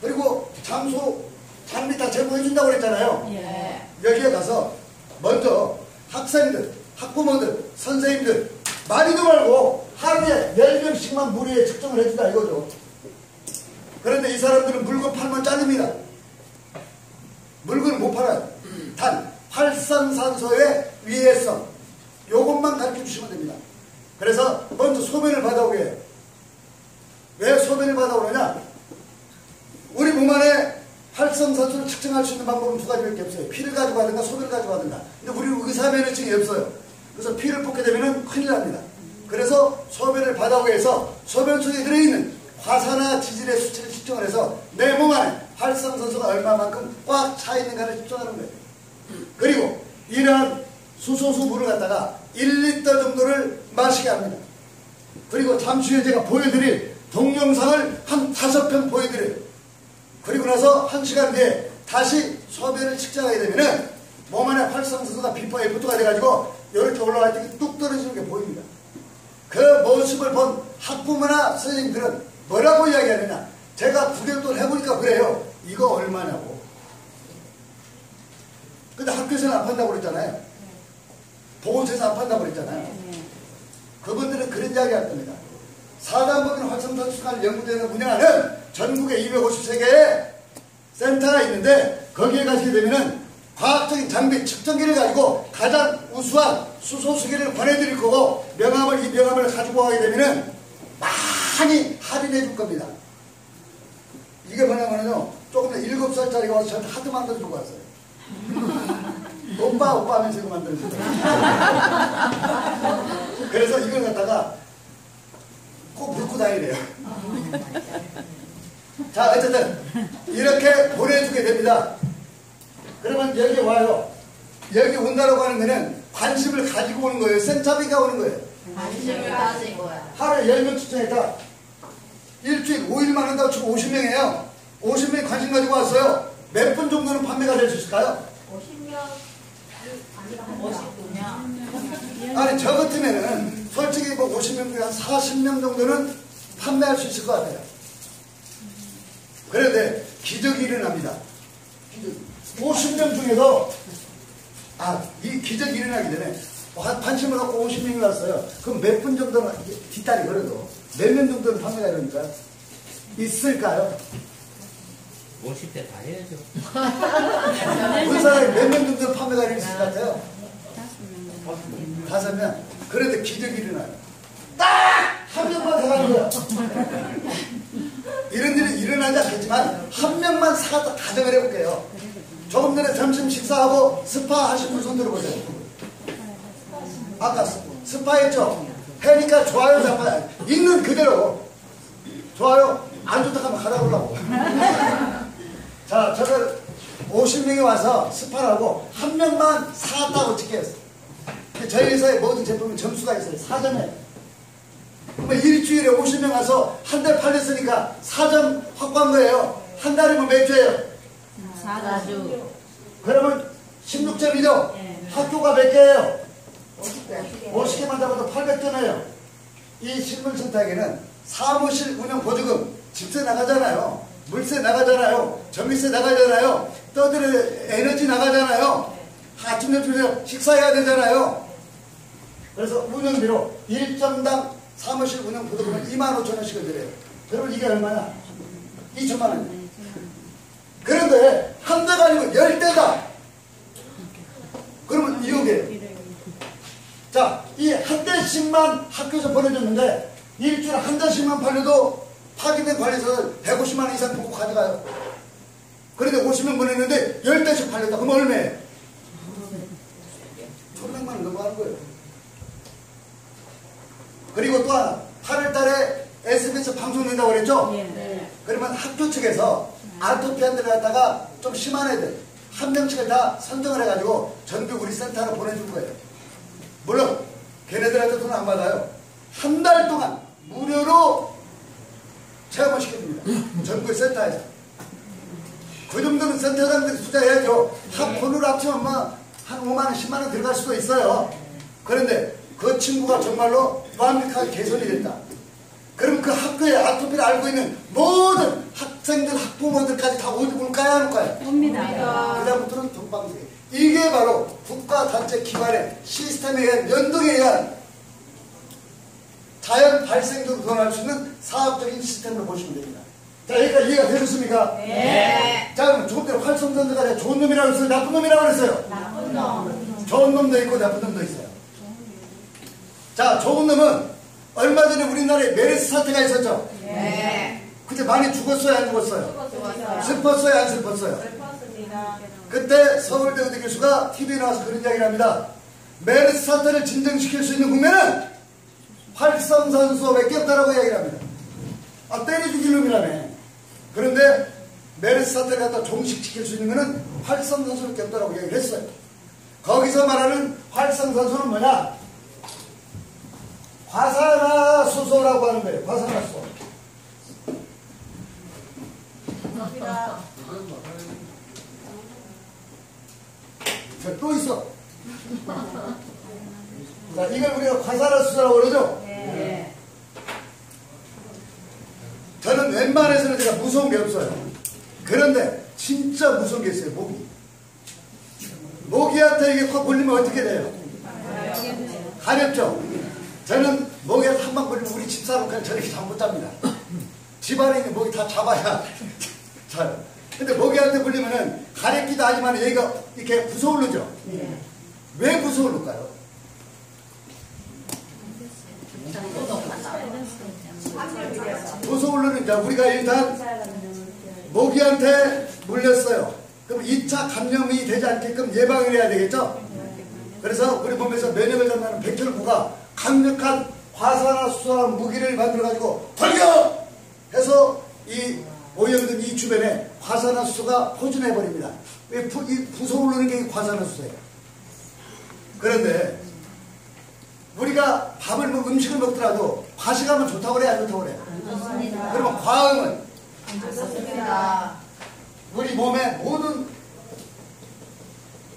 그리고 장소, 장비 다 제공해준다고 그랬잖아요. 여기에 가서 먼저 학생들, 학부모들, 선생님들 많이도 말고 하루에 10명씩만 무리에 측정을 해준다 이거죠. 그런데 이 사람들은 물건 팔면 잘립니다. 물건을 못 팔아요. 단 활성산소의 위해성 요것만 가르쳐 주시면 됩니다. 그래서 먼저 소변을 받아오게 해요. 왜 소변을 받아오느냐? 우리 몸 안에 활성산소를 측정할 수 있는 방법은 두 가지밖에 없어요. 피를 가지고 하든가 소변을 가지고 하든가. 근데 우리 의사면허증이 없어요. 그래서 피를 뽑게 되면 큰일 납니다. 그래서 소변을 받아오게 해서 소변 속에 들어있는 화산화 지질의 수치를 측정을 해서 내 몸 안에 활성산소가 얼마만큼 꽉 차 있는가를 측정하는 거예요. 그리고 이러한 수소수 물을 갖다가 1리터 정도를 마시게 합니다. 그리고 잠시 후에 제가 보여드릴 동영상을 한 5편 보여드려요. 그리고 나서 1시간 뒤에 다시 소변을 측정하게 되면은 몸 안에 활성산소가 비포 애프터가 돼가지고 이렇게 올라갈 때 뚝 떨어지는 게 보입니다. 그 모습을 본 학부모나 선생님들은 뭐라고 이야기하느냐? 제가 9개월 동안 해보니까 그래요. 이거 얼마냐고. 근데 학교에서는 안 판다고 그랬잖아요. 보건소에서 안 판다고 그랬잖아요. 그분들은 그런 이야기 할 겁니다. 사단법인 활성산소 연구대를 운영하는 전국에 253개의 센터가 있는데 거기에 가시게 되면은 과학적인 장비 측정기를 가지고 가장 우수한 수소수기를 권해드릴 거고 이 명함을 가지고 가게 되면은 많이 할인해 줄 겁니다. 이게 뭐냐면요. 조금 전 7살짜리가 와서 저한테 하트 만들어주고 왔어요. 오빠 하면서 이거 만들어주고 그래서 이걸 갖다가 꼭 물고 다니래요. 자, 어쨌든 이렇게 보내주게 됩니다. 그러면 여기 와요. 여기 온다라고 하는 거는 관심을 가지고 오는 거예요. 센차비가 오는 거예요. 관심을 가지고요. 하루에 10명 추천했다. 일주일 5일만 한다고 치고 50명이에요. 50명이 관심 가지고 왔어요. 몇 분 정도는 판매가 될 수 있을까요? 50명. 아니, 저 같으면은 솔직히 뭐 50명 중에 한 40명 정도는 판매할 수 있을 것 같아요. 그런데 기적이 일어납니다. 50명 중에서 이 기적이 일어나기 전에 관심을 갖고 50명이 왔어요. 그럼 몇 분 정도는 뒷다리 걸어도 몇 명 정도는 판매가 이러니까 있을까요? 50대 다 해야죠. 그 사람이 몇 명 정도는 판매가 있을 것 같아요? 5명. 그런데 기적이 일어나요. 딱! 한 명만 사가는 거야. 이런 일이 일어나지 않겠지만 한 명만 사다 가정을 해볼게요. 조금 전에 점심 식사하고 스파 하신 분 손 들어보세요. 아까 스파 했죠? 해니까 좋아요 잠깐 있는 그대로 좋아요 안 좋다 하면 가다 보려고. 자, 저걸 50명이 와서 스파를 하고 한 명만 사왔다고 찍혀요. 저희 회사의 모든 제품은 점수가 있어요. 4점에. 그러면 일주일에 50명 와서 한 달 팔렸으니까 4점 확보한 거예요. 한 달이면 몇 주예요? 4주. 그러면 16점이죠? 학교가 몇 개예요? 50개만 잡아도 800점이에요. 이 신문센터에게는 사무실 운영 보조금, 집세 나가잖아요. 물세 나가잖아요. 전기세 나가잖아요. 떠들의 에너지 나가잖아요. 아침 점심에 식사해야 되잖아요. 그래서 운영비로 1점당 사무실 운영 보조금을 25,000원씩을 드려요. 여러분 이게 얼마나? 2천만 원. 그런데 한 대가 아니고 10대다. 그러면 2억이에요. 자, 이 한 대씩만 학교에서 보내줬는데 일주일에 한 대씩만 팔려도 파기된 관리사를 150만 원 이상 받고 가져가요. 그런데 50명 보냈는데 10대씩 팔렸다. 그럼 얼마예요? 1,100만 원 넘어가는 거예요. 그리고 또 하나 8월 달에 SBS 방송 낸다고 그랬죠? 그러면 학교 측에서 아토피한테 갖다가 좀 심한 애들 한 명씩을 다 선정을 해가지고 전국 우리 센터로 보내준 거예요. 물론 걔네들한테 돈 안 받아요. 한 달 동안 무료로 체험을 시켜줍니다. 전국 센터에서. 그 정도는 센터장들이 투자해야죠. 돈으로 합치면 한 5만원 10만원 들어갈 수도 있어요. 그런데 그 친구가 정말로 완벽하게 개선이 됐다. 그럼 그 학교에 아토피를 앓고 있는 모든 학생들, 학부모들까지 다 올까요, 안 올까요? 옵니다. 그다음부터는 동방세계. 이게 바로 국가단체 기관의 시스템에 의한 연동에 의한 자연 발생적으로 도달할 수 있는 사업적인 시스템으로 보시면 됩니다. 자, 여기까지 이해가 되셨습니까? 네. 자, 그럼 조금 전에 활성전자가 내가 좋은 놈이라고 했어요? 나쁜 놈이라고 했어요? 나쁜 놈. 좋은 놈도 있고 나쁜 놈도 있어요. 자, 좋은 놈은 얼마 전에 우리나라에 메르스 사태가 있었죠? 네. 그때 많이 죽었어요, 안 죽었어요? 좋았어요. 슬펐어요, 안 슬펐어요? 슬펐습니다. 그때 서울대 의대 교수가 TV에 나와서 그런 이야기를 합니다. 메르스 사태를 진정시킬 수 있는 국면은 활성산소밖에 없다라고 이야기를 합니다. 때려 죽일 놈이라며. 그런데 메르스 사태를 갖다 종식시킬 수 있는 것은 활성산소밖에 없다라고 이야기를 했어요. 거기서 말하는 활성산소는 뭐냐? 과산화수소라고 하는 거예요. 과산화수소. 자, 또 있어. 자, 이걸 우리가 과산화수소라고 그러죠? 네. 저는 웬만해서는 제가 무서운 게 없어요. 그런데 진짜 무서운 게 있어요. 모기. 모기한테 이게 확 걸리면 어떻게 돼요? 가렵죠? 저는 모기한테 한 방 걸리면 우리 집사람 그냥 저렇게 잠 못 잡니다. 집안에 있는 모기 다 잡아야 자요. 근데 모기한테 걸리면은 가렵기도 하지만 여기가 이렇게 부서오르죠? 왜 부서오를까요? 부서오르는 자 우리가 일단 모기한테 물렸어요. 그럼 2차 감염이 되지 않게끔 예방을 해야 되겠죠? 그래서 우리 몸에서 면역을 담당하는 백혈구가 강력한 과산화수소한 무기를 만들어가지고 돌격! 해서 이 오염된 이 주변에 과산화수소가 포진해버립니다. 이 부서 오르는 게 과산화수소예요. 그런데 우리가 음식을 먹더라도 과식하면 좋다고 그래, 안 좋다고 그래? 좋습니다. 그러면 과음은 좋습니다. 우리 몸의 모든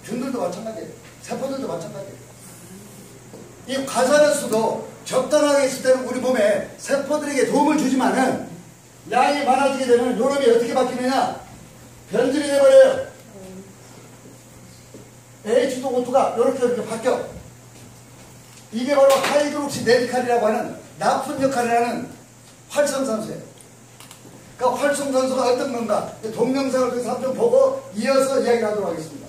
균들도 마찬가지예요. 세포들도 마찬가지예요. 이 과산화수소도 적당하게 있을 때는 우리 몸에 세포들에게 도움을 주지만은 양이 많아지게 되면 요놈이 어떻게 바뀌느냐? 변질이 돼버려요. H2O2가 이렇게 바뀌어. 이게 바로 하이드록시 레디칼이라고 하는 나쁜 역할을 하는 활성산소예요. 그러니까 활성산소가 어떤 건가? 동영상을 통해서 한번 보고 이어서 이야기를 하도록 하겠습니다.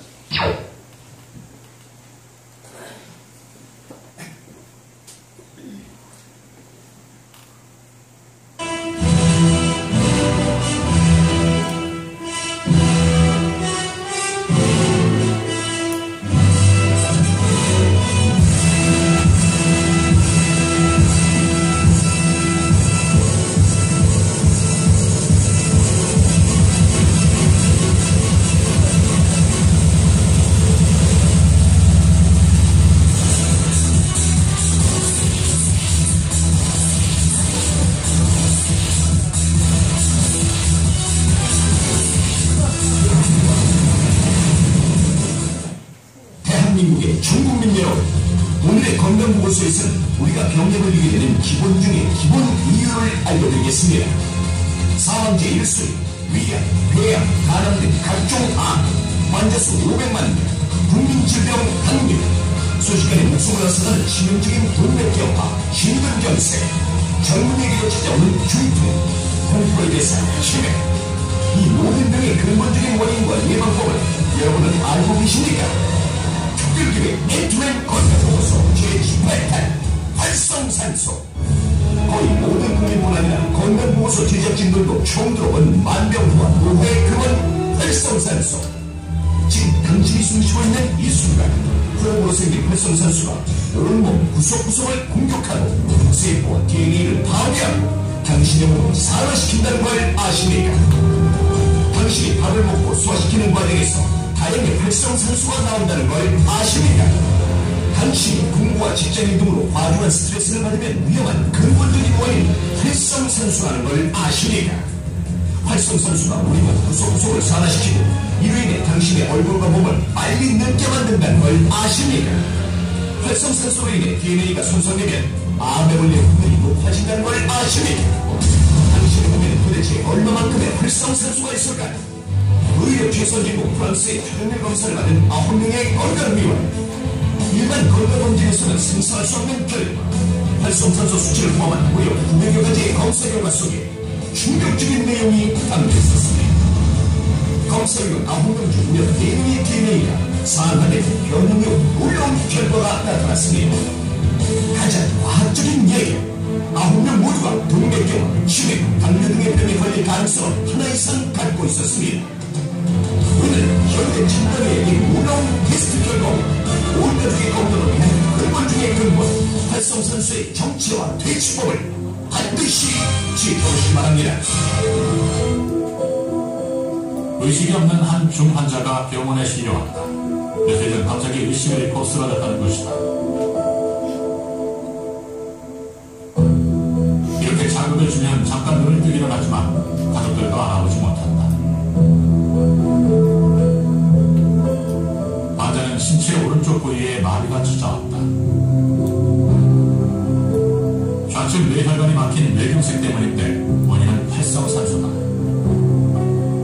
대한민국의 전국민 여러분, 오늘의 건강보고서에서는 우리가 병에 걸리게 되는 기본 중에 기본 이유를 알려드리겠습니다. 사망제 1순위, 위암, 폐암, 간암 등 각종 암, 환자 수 500만 명, 국민질병 당뇨, 순식간에 목숨을 앗아가는 치명적인 동맥경화, 심근경색, 젊은이에게 찾아오는 중풍, 공포의 대상, 치매, 이 모든 병의 근본적인 원인과 예방법을 여러분은 알고 계십니까? 특별기획 맨투맨 건강보고서 제18탄 활성산소. 거의 모든 국민뿐 아니라 건강보고서 제작진들도 처음 들어본 만병과 노화의 근원 활성산소. 지금 당신이 숨쉬고 있는 이 순간 호흡으로 생긴 활성산소가 여러 몸 구석구석을 공격하고 세포와 DNA를 파괴하고 당신의 몸을 산화시킨다는 걸 아십니까? 당신이 밥을 먹고 소화시키는 과정에서 다양한 활성산소가 나온다는 걸 아십니까? 당신이 공부와 직장인 등으로 과도한 스트레스를 받으면 위험한 근본적인 원인 활성산소라는 걸 아십니까? 활성산소가 우리 몸 구석구석을 산화시키고 이로 인해 당신의 얼굴과 몸을 빨리 늙게 만든다는 걸 아십니까? 활성산소로 인해 DNA가 손상되면 암에 걸릴 확률이 높아진다는 걸 아십니까? 당신의 몸에는 도대체 얼마만큼의 활성산소가 있을까요? 의료 최선진국 프랑스의 초정밀 검사를 받은 9명의 건강미원, 일반 건강검진에서는 생산할 수 없는 결과, 활성산소 수치를 포함한 무려 900여 가지의 검사 결과 속에 충격적인 내용이 담겨있었습니다. 검사 결과 9명 중 무려 4명의 DNA가 상한된 변형 후 놀라운 결과가 나타났습니다. 가장 과학적인 이야기, 9명 모두가 동맥경화, 치매, 당뇨 등의 병에 걸릴 가능성을 하나 이상 갖고 있었습니다. 오늘 현대 진단의 이 놀라운 테스트 결과 온 가족의 건강을 위한 근본 중의 근본 활성산소의 정체와 퇴치법을 반드시 지켜보시기 바랍니다. 의식이 없는 한 중환자가 병원에 실려왔다. 며칠 전 갑자기 의식을 잃고 쓰러졌다는 것이다. 이렇게 자극을 주면 잠깐 눈을 뜨기는 하지만 가족들도 알아보지 못한다. 환자는 신체 오른쪽 부위에 마비가 찾아왔다. 좌측 뇌혈관이 막힌 뇌경색 때문인데 원인은 활성산소다.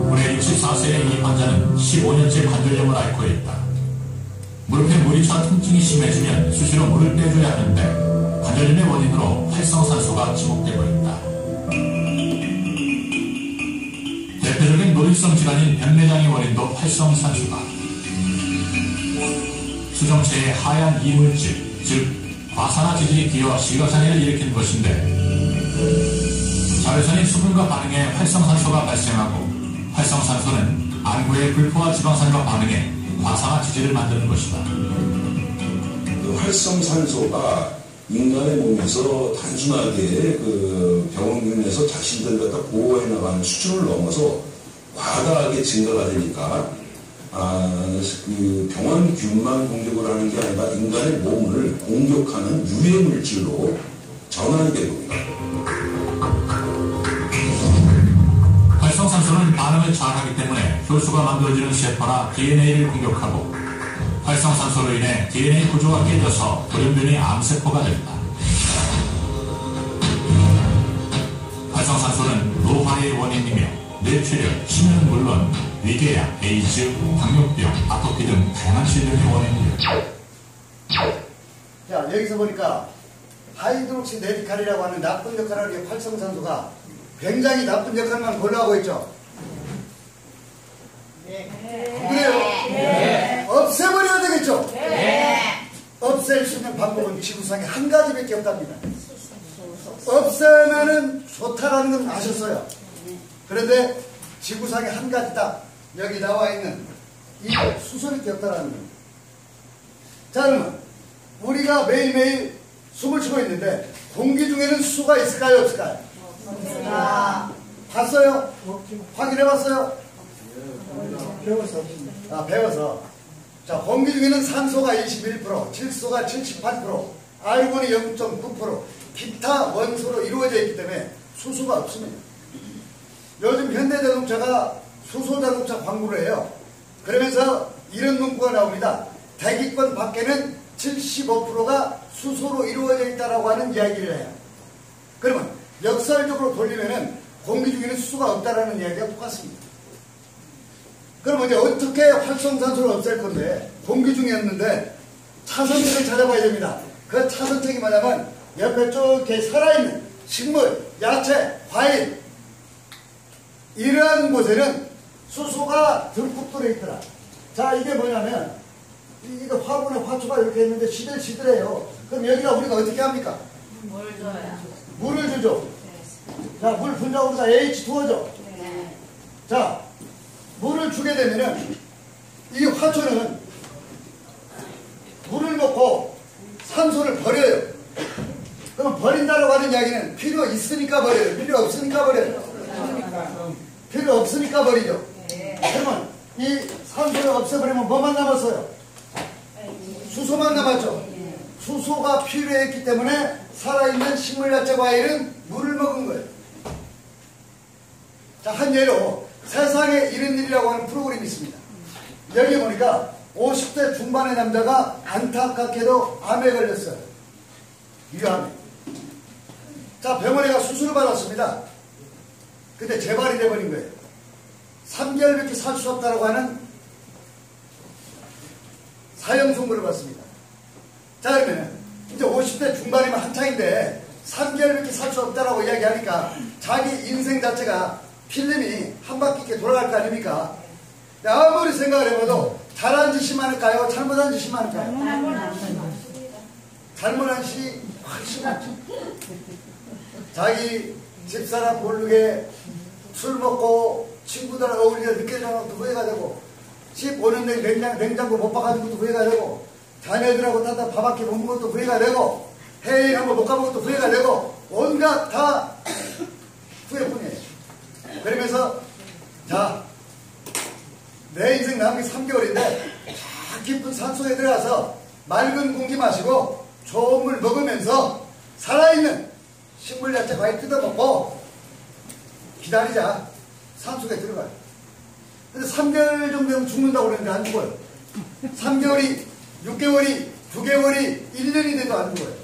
올해 64세의 이 환자는 15년째 관절염을 앓고 있다. 무릎에 물이 차 통증이 심해지면 수시로 물을 빼줘야 하는데 관절염의 원인으로 활성산소가 지목되고 있다. 대표적인 노인성 질환인 변내장의 원인도 활성산소다. 수정체의 하얀 이물질, 즉 과산화 지질이 끼어 시각장애를 일으킨 것인데 자외선인 수분과 반응해 활성산소가 발생하고 활성산소는 안구의 불포화 지방산과 반응해 과산화 지질을 만드는 것이다. 그 활성산소가 인간의 몸에서 단순하게 그 병원균에서 자신들 갖다 보호해 나가는 수준을 넘어서 과다하게 증가가 되니까 그 병원균만 공격을 하는 게 아니라 인간의 몸을 공격하는 유해 물질로 전환이 된 겁니다. 활성산소는 반응을 잘하기 때문에 효소가 만들어지는 세포나 DNA를 공격하고 활성산소로 인해 DNA 구조가 깨져서 돌연변이 암세포가 된다. 활성산소는 노화의 원인이며 뇌출혈, 치매는 물론 위궤양, 에이즈, 당뇨병, 아토피 등 다양한 질병의 원인이다. 자, 여기서 보니까 하이드록시 레디칼이라고 하는 나쁜 역할을 하는 활성산소가 굉장히 나쁜 역할만 골라하고 있죠. 그래요? 네. 없애버려야 되겠죠? 네. 없앨 수 있는 방법은 지구상에 한 가지밖에 없답니다. 없애면은 좋다라는 건 아셨어요. 그런데 지구상에 한 가지 딱 여기 나와 있는 이 수소밖에 없다라는 거예요. 자, 그러면 우리가 매일매일 숨을 쉬고 있는데 공기 중에는 수소가 있을까요? 없을까요? 없습니다. 봤어요? 확인해봤어요? 배워서. 자, 공기 중에는 산소가 21%, 질소가 78%, 아르곤이 0.9%, 기타 원소로 이루어져 있기 때문에 수소가 없습니다. 요즘 현대자동차가 수소자동차 광고를 해요. 그러면서 이런 문구가 나옵니다. 대기권 밖에는 75%가 수소로 이루어져 있다라고 하는 이야기를 해요. 그러면 역설적으로 돌리면은 공기 중에는 수소가 없다라는 이야기가 똑같습니다. 그럼 이제 어떻게 활성산소를 없앨 건데 공기 중에 없는데 차선책을 찾아봐야 됩니다. 그 차선책이 뭐냐면 옆에 쭉 이렇게 살아있는 식물, 야채, 과일 이러한 곳에는 수소가 듬뿍 들어있더라. 자, 이게 뭐냐면 이거 화분에 화초가 이렇게 있는데 시들시들해요. 그럼 여기다 우리가 어떻게 합니까? 뭘 줘요? 물을 주죠. 자, 물 분자로 다 H2O죠. 네. 자, 물을 주게 되면은 이 화초는 물을 먹고 산소를 버려요. 그럼 버린다라고 하는 이야기는 필요 있으니까 버려요. 필요 없으니까 버려요. 필요 없으니까 버리죠. 그러면 이 산소를 없애버리면 뭐만 남았어요? 수소만 남았죠. 수소가 필요했기 때문에 살아있는 식물, 야채, 과일은 물을 먹은 거예요. 자, 한 예로 세상에 이런 일이라고 하는 프로그램이 있습니다. 여기 보니까 50대 중반의 남자가 안타깝게도 암에 걸렸어요. 위암에. 자, 병원에 가 수술을 받았습니다. 근데 재발이 돼버린 거예요. 3개월밖에 살 수 없다고 하는 사형 선고를 받습니다. 자, 그러면 이제 50대 중반이면 한창인데 3개월밖에 살 수 없다라고 이야기하니까 자기 인생 자체가 필름이 한 바퀴 이렇게 돌아갈 거 아닙니까? 아무리 생각을 해봐도 잘한 짓이 많을까요? 잘못한 짓이 많을까요? 잘못한 짓이 훨씬 많죠. 자기 집사람 모르게 술 먹고 친구들 어울리다 늦게 자는 것도 후회가 되고 집 오는데 냉장고 못 봐가는 것도 후회가 되고 자녀들하고 타다 밥 한 끼 못 먹은 것도 후회가 되고 해외 한번 못 가본 것도 후회가 되고 온갖 다 후회뿐이에요. 그러면서 자, 내 인생 남은 게 3개월인데 자, 깊은 산속에 들어가서 맑은 공기 마시고 좋은 물 먹으면서 살아있는 식물, 야채, 과일 뜯어먹고 기다리자. 산속에 들어가요. 근데 3개월 정도 되면 죽는다고 그러는데 안 죽어요. 3개월이, 6개월이, 2개월이, 1년이 돼도 안 죽어요.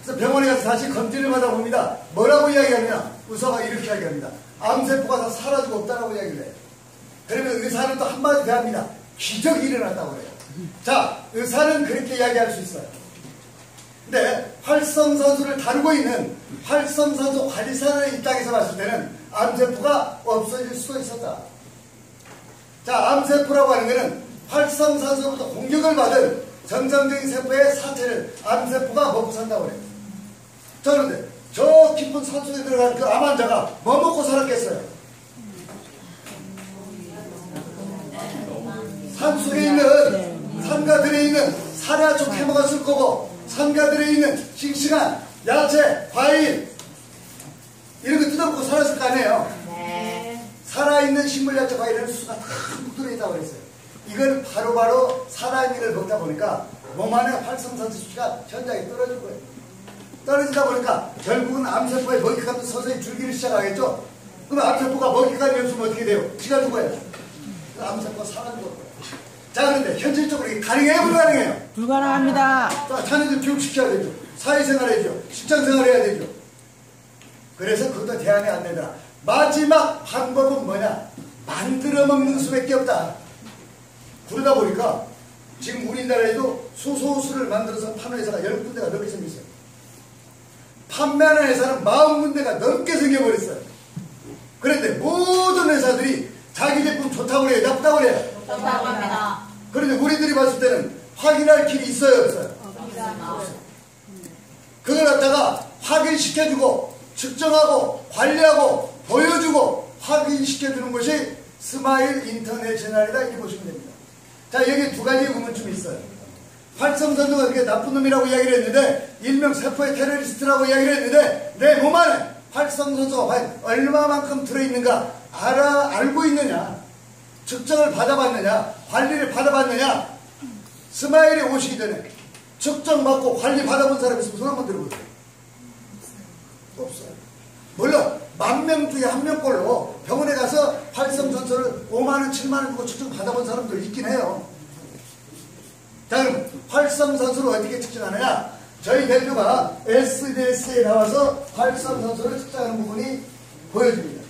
그래서 병원에 가서 다시 검진을 받아봅니다. 뭐라고 이야기하느냐? 의사가 이렇게 이야기합니다. 암세포가 다 사라지고 없다라고 이야기를 해요. 그러면 의사는 또 한마디 대합니다. 기적이 일어났다고 그래요. 자, 의사는 그렇게 이야기할 수 있어요. 근데 활성산소를 다루고 있는 활성산소 관리사의 입장에서 봤을 때는 암세포가 없어질 수도 있었다. 자, 암세포라고 하는 것은 활성산소부터 공격을 받은 정상적인 세포의 사체를 암세포가 먹고 산다고 그래요. 자, 그런데 저 깊은 산속에 들어간 그 암 환자가 뭐 먹고 살았겠어요? 산속에 있는 산가들에 있는 사료초 캐먹었을 거고 상가들에 있는 싱싱한 야채, 과일 이런 거 뜯어먹고 살았을 거 아니에요. 네. 살아있는 식물, 야채, 과일에는 수가 다 들어있다고 그랬어요. 이걸 바로바로 살아있는 걸 먹다 보니까 몸 안에 활성산소 수치가 현저하게 떨어질 거예요. 떨어지다 보니까 결국은 암세포의 먹이감도 서서히 줄기를 시작하겠죠. 그럼 암세포가 먹이감이 없으면 어떻게 돼요? 지가 죽어요. 암세포가 사라진 거예요. 자, 그런데 현실적으로 이게 가능해요? 불가능해요? 불가능합니다. 자, 자녀들 교육시켜야 되죠. 사회생활 해야죠. 직장생활 해야 되죠. 그래서 그것도 대안이 안 되더라. 마지막 방법은 뭐냐? 만들어 먹는 수밖에 없다. 그러다 보니까 지금 우리나라에도 수소수를 만들어서 파는 회사가 10군데가 넘게 생겼어요. 판매하는 회사는 40군데가 넘게 생겨버렸어요. 그런데 모든 회사들이 자기 제품 좋다고 그래요? 나쁘다고 그래요? 좋다고 합니다. 그런데 우리들이 봤을 때는 확인할 길이 있어요? 없어요? 그걸 갖다가 확인시켜주고 측정하고 관리하고 보여주고 확인시켜주는 것이 스마일 인터내셔널이다 이렇게 보시면 됩니다. 자, 여기 두 가지 의문점이 있어요. 활성산소가 그게 나쁜 놈이라고 이야기를 했는데 일명 세포의 테러리스트라고 이야기를 했는데 내 몸 안에 활성산소가 과연 얼마만큼 들어있는가 알고 있느냐, 측정을 받아봤느냐, 관리를 받아봤느냐. 스마일에 오시기 전에 측정받고 관리 받아본 사람이 있으면 손 한번 들어보세요. 없어요. 물론 10,000명 중에 1명꼴로 병원에 가서 활성산소를 5만원, 7만원 주고 측정 받아본 사람들 있긴 해요. 자, 그럼 활성산소를 어떻게 측정하느냐? 저희 대표가 SDS에 나와서 활성산소를 측정하는 부분이 보여집니다.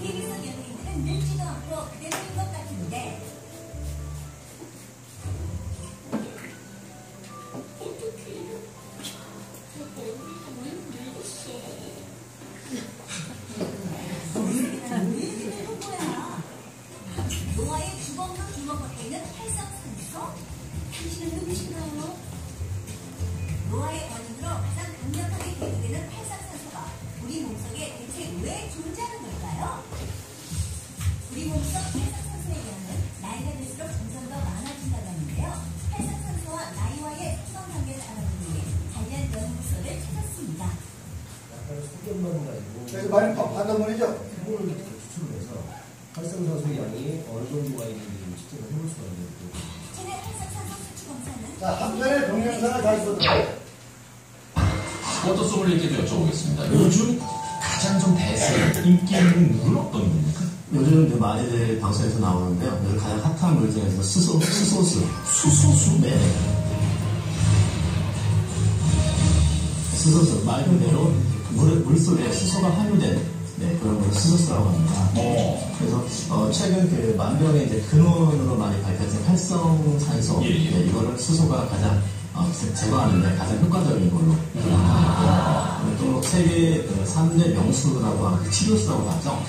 TV에서 연예인들은 늙지도 않고 그대로인 것 같은데 노아의 주먹으로 주먹받고 있는 활성산소? 당신은 누구신가요? 노아의 원인으로 가장 강력하게 대두되는 활성산소가 우리 몸속에 대체 왜 존재하는 걸까요? 우리 몸속 활성산소의 양은 나이가 들수록 점점 더 많아진다고 하는데요. 활성산소와 나이와의 특성 관계를 알아보기 위해 관련 연구소를 찾았습니다. 그래서 많이 받아보이죠? 해보는 게 추출을 해서 활성산소의 양이 어느 정도가 있는지 측정을 해볼 수가 있는 거고. 최대 활성산소 수치 검사는 자, 한편의 동영상을 다시 보도록. 워터 소믈리에께도 여쭤보겠습니다. 요즘 가장 좀 대세, 인기 있는 물은 어떤 물입니까? 요즘 이제 많이들 방송에서 나오는데요. 요즘 가장 핫한 물 중에서 수소수. 수소수? 네. 수소수. 말 그대로 물 속에 수소가 함유된 그런 걸 수소수라고 합니다. 그래서 최근 그 만병의 이제 근원으로 많이 밝혀진 활성산소, 이거를 수소가 가장 제거하는데 가장 효과적인 걸로 또 세계 3대 명수라고 하는 치료수라고 하죠.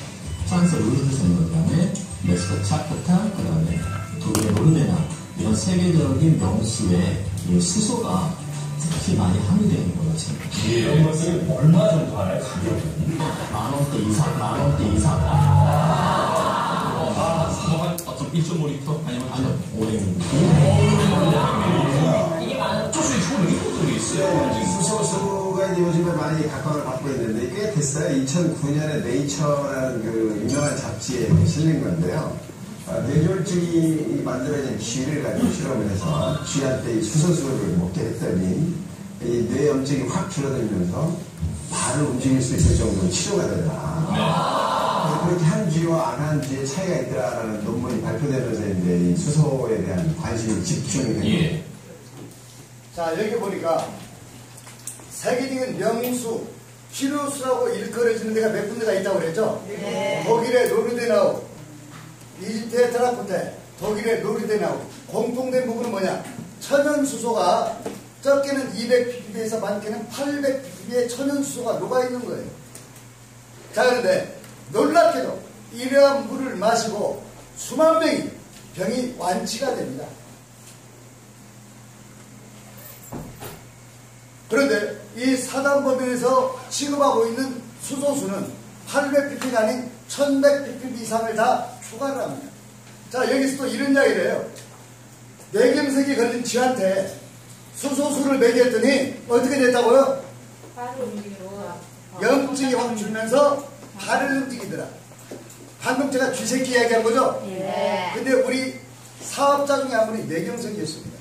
프랑스 루르센, 그다음에 멕시코 차크타, 그다음에 독일의 노르데나, 이런 세계적인 명수에 이 수소가 특히 많이 함유되어 있는 걸로 지금. 이런 것들이 얼마 정도 하나요? 가격은? 10,000원대 이상. 한 어떤 1.5리터? 아니면 500ml. 이게 많은 조수의 좋은 이유들이 있어요. 수소수가 이제 요즘에 많이 각광을 받고 있는데 꽤 됐어요. 2009년에 네이처라는 그 유명한 잡지에 실린 건데요. 뇌졸중이 만들어진 쥐를 가지고 실험을 해서 쥐한테 이 수소수를 먹게 했더니 이 뇌염증이 확 줄어들면서 발을 움직일 수 있을 정도로 치료가 되더라. 그렇게 한 쥐와 안 한 쥐의 차이가 있더라라는 논문이 발표되면서 이제 이 수소에 대한 관심이 집중이 된 거예요. 자, 여기 보니까 세계적인 명수, 치료수라고 일컬어지는 데가 몇 군데가 있다고 그랬죠? 네. 독일의 노르데나우, 이집트의 테라코테, 독일의 노르데나우. 공통된 부분은 뭐냐? 천연수소가 적게는 200ppm에서 많게는 800ppm의 천연수소가 녹아있는 거예요. 자, 그런데 놀랍게도 이러한 물을 마시고 수만 명이 병이 완치가 됩니다. 그런데 이 4단 법인에서 취급하고 있는 수소수는 800pp가 아닌 1100pp 이상을 다 추가를 합니다. 자, 여기서 또 이런 이야기를 해요. 뇌경색이 걸린 쥐한테 수소수를 먹였더니 어떻게 됐다고요? 염증이 확 줄면서 발을 움직이더라. 방금 제가 쥐새끼 이야기한 거죠? 네. 근데 우리 사업자 중에 한 분이 뇌경색이었습니다.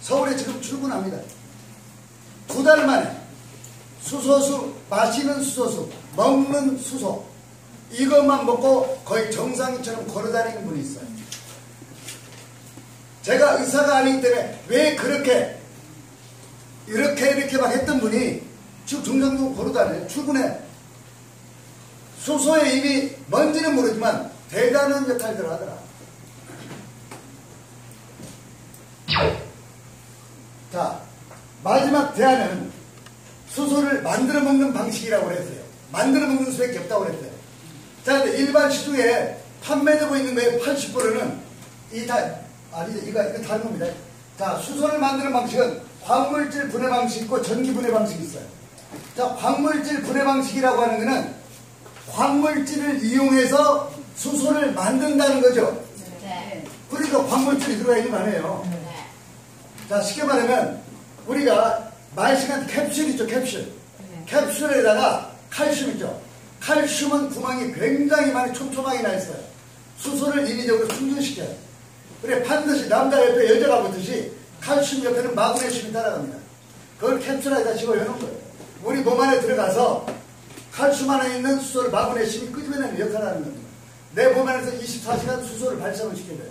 서울에 지금 출근합니다. 2달 만에 수소수, 마시는 수소수, 먹는 수소, 이것만 먹고 거의 정상인처럼 걸어다니는 분이 있어요. 제가 의사가 아니기 때문에 왜 그렇게 이렇게 막 했던 분이 지금 정상적으로 걸어다녀요. 출근해. 수소에 이미 뭔지는 모르지만 대단한 역할들을 하더라. 자, 마지막 대안은 수소를 만들어 먹는 방식이라고 그랬어요. 만들어 먹는 수밖에 없다고 그랬어요. 자, 근데 일반 시중에 판매되고 있는 거에 80%는 이거 다른 겁니다. 자, 수소를 만드는 방식은 광물질 분해 방식이 있고 전기 분해 방식이 있어요. 자, 광물질 분해 방식이라고 하는 거는 광물질을 이용해서 수소를 만든다는 거죠. 네. 그러니까 광물질이 들어가 있는 거 아니에요. 네. 자, 쉽게 말하면 우리가 말시간 캡슐 있죠, 캡슐. 캡슐에다가 칼슘 있죠. 칼슘은 구멍이 굉장히 많이 촘촘하게 나 있어요. 수소를 인위적으로 충전시켜요. 그래, 반드시 남자 옆에 여자가 붙듯이 칼슘 옆에는 마그네슘이 따라갑니다. 그걸 캡슐에다 집어넣는 거예요. 우리 몸 안에 들어가서 칼슘 안에 있는 수소를 마그네슘이 끄집어내는 역할을 하는 겁니다. 내 몸 안에서 24시간 수소를 발생을 시켜야 돼요.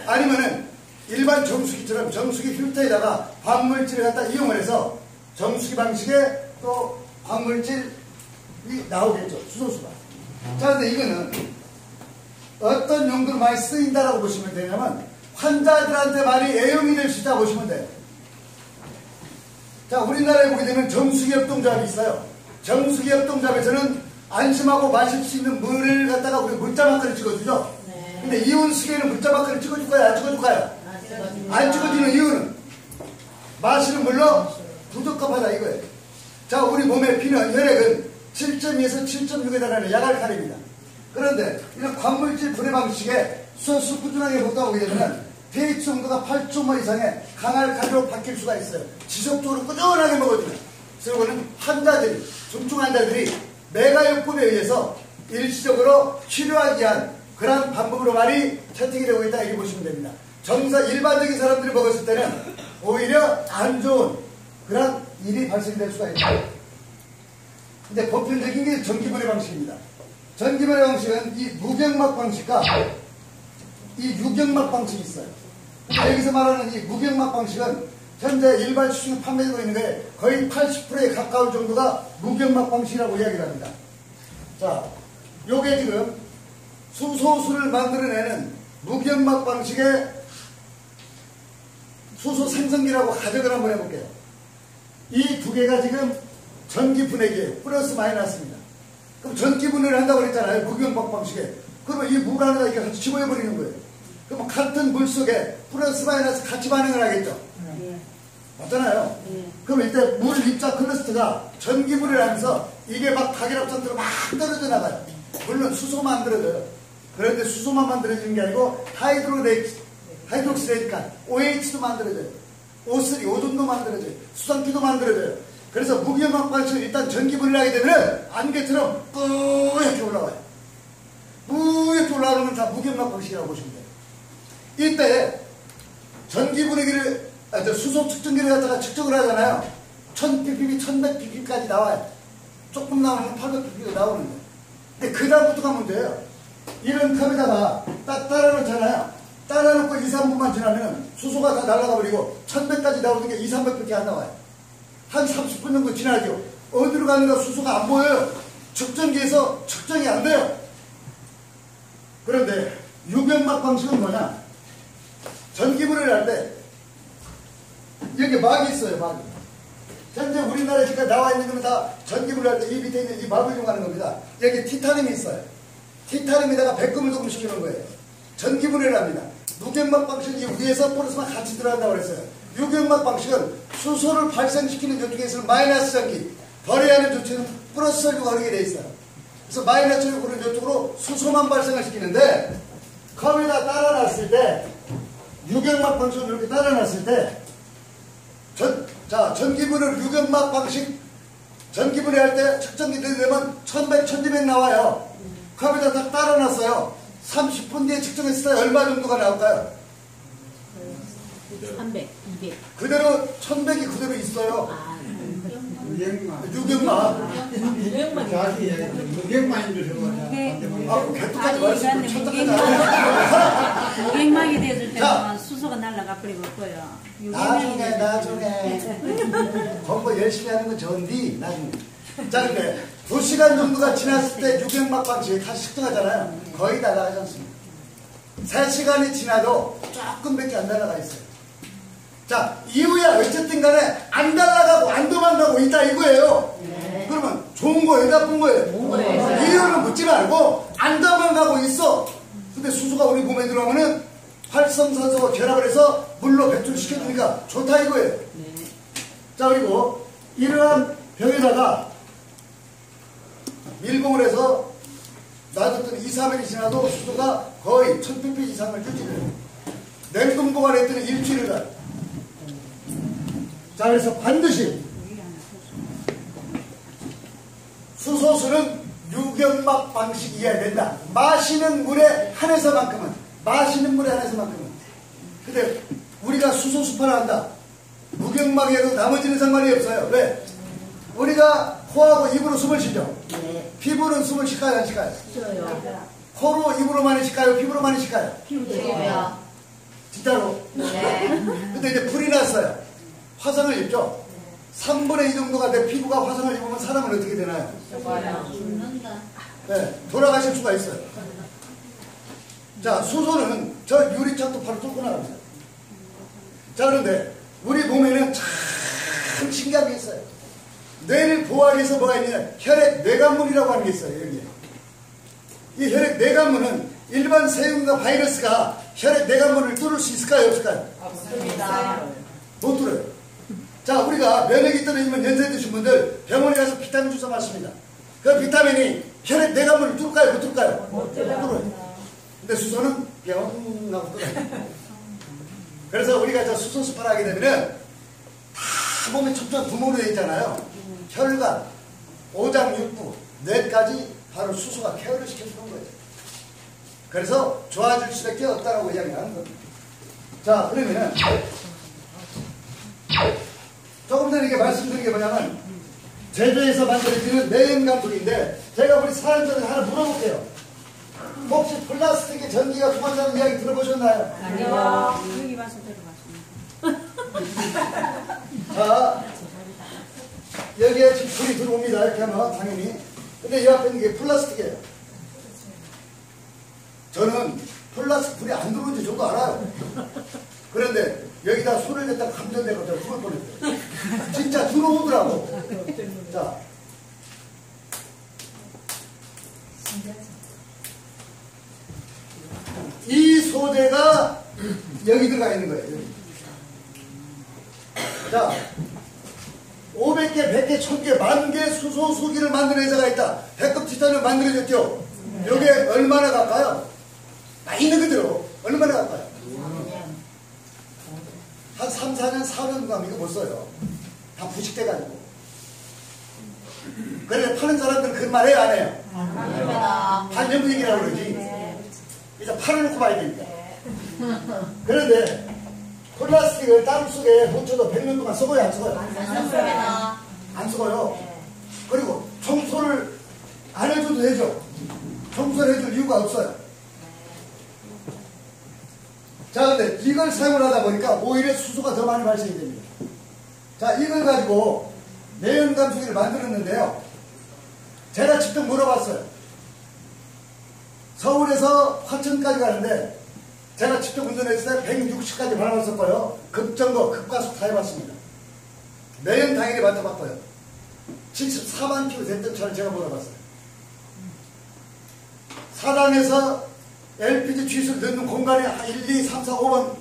아니면은 일반 정수기처럼 정수기 필터에다가 광물질을 갖다 이용을 해서 정수기 방식에 또 광물질이 나오겠죠. 수소수가. 자, 근데 이거는 어떤 용도로 많이 쓰인다라고 보시면 되냐면 환자들한테 많이 애용이 될 수 있다고 보시면 돼요. 자, 우리나라에 보게 되면 정수기협동조합이 있어요. 정수기협동조합에서는 안심하고 마실 수 있는 물을 갖다가 우리 물자마크를 찍어주죠. 네. 근데 이온수기에는 물자마크를 찍어줄 거야, 안 찍어줄 거야? 안 찍어지는 이유는 마시는 물로 부적합하다 이거예요. 자, 우리 몸의 피는 혈액은 7.2에서 7.6에 달하는 약알칼입니다. 그런데 이런 광물질 분해 방식에 수소 꾸준하게 먹다 보게 되면 pH 정도가 8.5 이상의 강알칼로 바뀔 수가 있어요. 지속적으로 꾸준하게 먹어주면. 그래서 이거는 환자들이, 중증 환자들이 메가요법에 의해서 일시적으로 치료하기 위한 그런 방법으로 많이 채택이 되고 있다 이렇게 보시면 됩니다. 일반적인 사람들이 먹었을 때는 오히려 안 좋은 그런 일이 발생될 수가 있어요. 근데 보편적인 게 전기분해 방식입니다. 전기분해 방식은 이 무경막 방식과 이 유경막 방식이 있어요. 여기서 말하는 이 무경막 방식은 현재 일반 시중에 판매되고 있는 게 거의 80%에 가까울 정도가 무경막 방식이라고 이야기를 합니다. 자, 요게 지금 수소수를 만들어내는 무경막 방식의 수소 생성기라고 가정을 한번 해볼게요. 이 두 개가 지금 전기 분해기예요. 플러스 마이너스입니다. 그럼 전기 분해를 한다고 그랬잖아요. 무경막 방식에. 그러면 이 물 안에다 이렇게 같이 집어버리는 거예요. 그럼 같은 물 속에 플러스 마이너스 같이 반응을 하겠죠. 맞잖아요. 그럼 이때 물 입자 클러스터가 전기 분해를 하면서 이게 막 각일압 상태로 막 떨어져 나가요. 물론 수소만 만들어져요. 그런데 수소만 만들어지는 게 아니고 하이드록시레이칸, OH도 만들어져요. O3, 오존도 만들어져요. 수산기도 만들어져요. 그래서 무경막 방식은 일단 전기 분해를 하게 되면 안개처럼 뿌옇게 올라와요. 뿌옇게 올라오는 건 다 무경막 방식이라고 보시면 돼요. 이때 전기 분해기를, 수소 측정기를 갖다가 측정을 하잖아요. 1000ppb, 1100ppb까지 나와요. 조금 나오면 800ppb가 나오는데. 근데 그 다음부터가 문제예요. 이런 컵에다가 딱 따라놓잖아요. 따라놓고 2, 3분만 지나면 수소가 다 날아가 버리고 1100까지 나오는 게 2, 300밖에 안 나와요. 한 30분 정도 지나죠. 어디로 가는가 수소가 안 보여요. 측정기에서 측정이 안 돼요. 그런데 유경막 방식은 뭐냐? 전기분해를 할 때 여기 막이 있어요. 막이. 현재 우리나라에 지금 나와 있는 거는 다 전기분해를 할 때 이 밑에 있는 이 막을 이용하는 겁니다. 여기 티타늄이 있어요. 티타늄에다가 백금을 조금 시키는 거예요. 전기분해를 합니다. 무경막 방식은 이 위에서 플러스만 같이 들어간다고 그랬어요. 유경막 방식은 수소를 발생시키는 요쪽에서는 마이너스 전기, 버려야 하는 조치는 플러스 전류가 흐르게 돼 있어요. 그래서 마이너스 전류가 흐르는 요쪽으로 수소만 발생을 시키는데, 컵에다 따라놨을 때, 유경막 방식으로 이렇게 따라놨을 때, 전기분을 유경막 방식, 전기분해 할 때 측정기 들이대면 1100, 1200 나와요. 컵에다 딱 따라놨어요. 30분 뒤에 측정했을 때 얼마 정도가 나올까요? 300, 200. 그대로 1100이 그대로 있어요. 유경막. 무경막인 줄 알고. 개떡까지 말씀을 천떡하잖아. 무경막이 됐을 때는 수소가 날아가 버리고 거예요. 나중에. 공부 열심히 하는 건 좋은데, 나중에. 자, 근데 2시간 정도가 지났을 때 유경막 방식에 다시 측정하잖아요. 거의 다 나가지 않습니다. 3시간이 지나도 조금밖에 안 날아가 있어요. 자, 이후에 어쨌든 간에 안 날아가고 안 도망가고 있다 이거예요. 네. 그러면 좋은 거예요, 나쁜 거예요? 이유는 묻지 말고 안 도망가고 있어. 근데 수소가 우리 몸에 들어가면은 활성산소가 결합을 해서 물로 배출시켜주니까 좋다 이거예요. 네. 자, 그리고 이러한 병에다가 밀봉을 해서 놔뒀더니 2, 3일이 지나도 수소가 거의 1000ppm 이상을 유지해요. 냉동 보관했더니 일주일을 가요. 자, 그래서 반드시 수소수는 유경막 방식이어야 된다. 마시는 물에 한해서만큼은. 근데 우리가 수소 수파를 한다. 무경막에도 나머지는 상관이 없어요. 왜? 우리가 코하고 입으로 숨을 쉬죠. 네. 피부는 숨을 쉴까요, 안 쉴까요? 쉬어요. 코로 입으로 많이 쉴까요, 피부로 많이 쉴까요? 피부로요. 진짜로? 네. 근데 이제 불이 났어요. 화상을 입죠? 3분의 2 정도가 내 피부가 화상을 입으면 사람은 어떻게 되나요? 죽는다. 네, 돌아가실 수가 있어요. 자, 수소는 저 유리창도 바로 뚫고 나갑니다. 자, 그런데 우리 몸에는 참 신기한 게 있어요. 뇌를 보호하기 위해서 뭐가 있냐? 혈액 뇌관문이라고 하는 게 있어요, 여기에. 이 혈액 뇌관문은 일반 세균과 바이러스가 혈액 뇌관문을 뚫을 수 있을까요, 없을까요? 없습니다. 못 뚫어요. 자, 우리가 면역이 떨어지면 연세 드신 분들 병원에 가서 비타민 주사 맞습니다. 그 비타민이 혈액 뇌관문을 뚫을까요, 못 뚫을까요? 못 뚫어요. 근데 수소는 병 하고 뚫어요. 그래서 우리가 저 수소 수파를 하게 되면은 다 몸에 척추가 구멍으로 되어 있잖아요. 혈관, 오장, 육부, 뇌까지 바로 수소가 케어를 시켜주는 거예요. 그래서 좋아질 수밖에 없다라고 이야기하는 겁니다. 자, 그러면은 조금 전에 이렇게 말씀드린 게 뭐냐면 제조에서 만들어지는 내연감독인데 제가 우리 사람들한테 하나 물어볼게요. 혹시 플라스틱에 전기가 통한다는 이야기 들어보셨나요? 아니요. 여기 와서 들어봤습니다. 자, 여기에 지금 불이 들어옵니다. 이렇게 하면 당연히. 근데 이 앞에 있는 게 플라스틱이에요. 저는 플라스틱 불이 안 들어오는지 저도 알아요. 그런데 여기다 손을 댔다가 감전돼가지고 죽을 뻔했어요. 진짜 들어오더라고. 자, 이 소재가 여기 들어가 있는 거예요. 여기. 자, 500개, 100개, 1000개, 10,000개 수소 수기를 만드는 회사가 있다. 배급 티탄을 만들어줬죠. 이게 얼마나 갈까요? 있는 그대로 얼마나 갈까요? 한 3, 4년, 4년 가면 이거 못 써요. 다 부식돼가지고. 그래, 파는 사람들은 그 말 해요, 안 해요? 반전분위기라고 그러지. 이제 팔아놓고 봐야 되니까. 그런데 플라스틱을 땅 속에 묻혀도 100년 동안 쓰고요, 안 쓰고요? 안 쓰고요. 그리고 청소를 안 해줘도 되죠. 청소를 해줄 이유가 없어요. 자, 근데 이걸 사용을 하다 보니까 오히려 수소가 더 많이 발생이 됩니다. 자, 이걸 가지고 내연감수기를 만들었는데요. 제가 직접 물어봤어요. 서울에서 화천까지 가는데 제가 직접 운전했을 때 160까지 밟았었고요. 급정거, 급가속 다 해봤습니다. 내연 당연히 맡아봤고요. 74만 킬로 됐던 차를 제가 물어봤어요. 사당에서 LPG 취수를 넣는 공간에 1, 2, 3, 4, 5번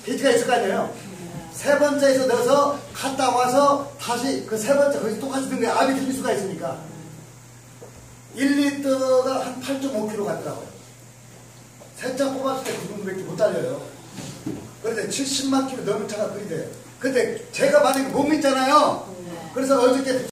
페이지가 있을 거 아니에요. 세 번째에서 넣어서 갔다 와서 다시 그 세 번째 거기서 똑같이 든 거에 압이 틀릴 수가 있으니까 1리터가 한 8.5kg 같더라고요. 세 차 뽑았을 때 그 정도밖에 못 달려요. 그런데 70만 km 넘은 차가 그리 돼요. 근데 제가 만약에 못 믿잖아요. 그래서 어저께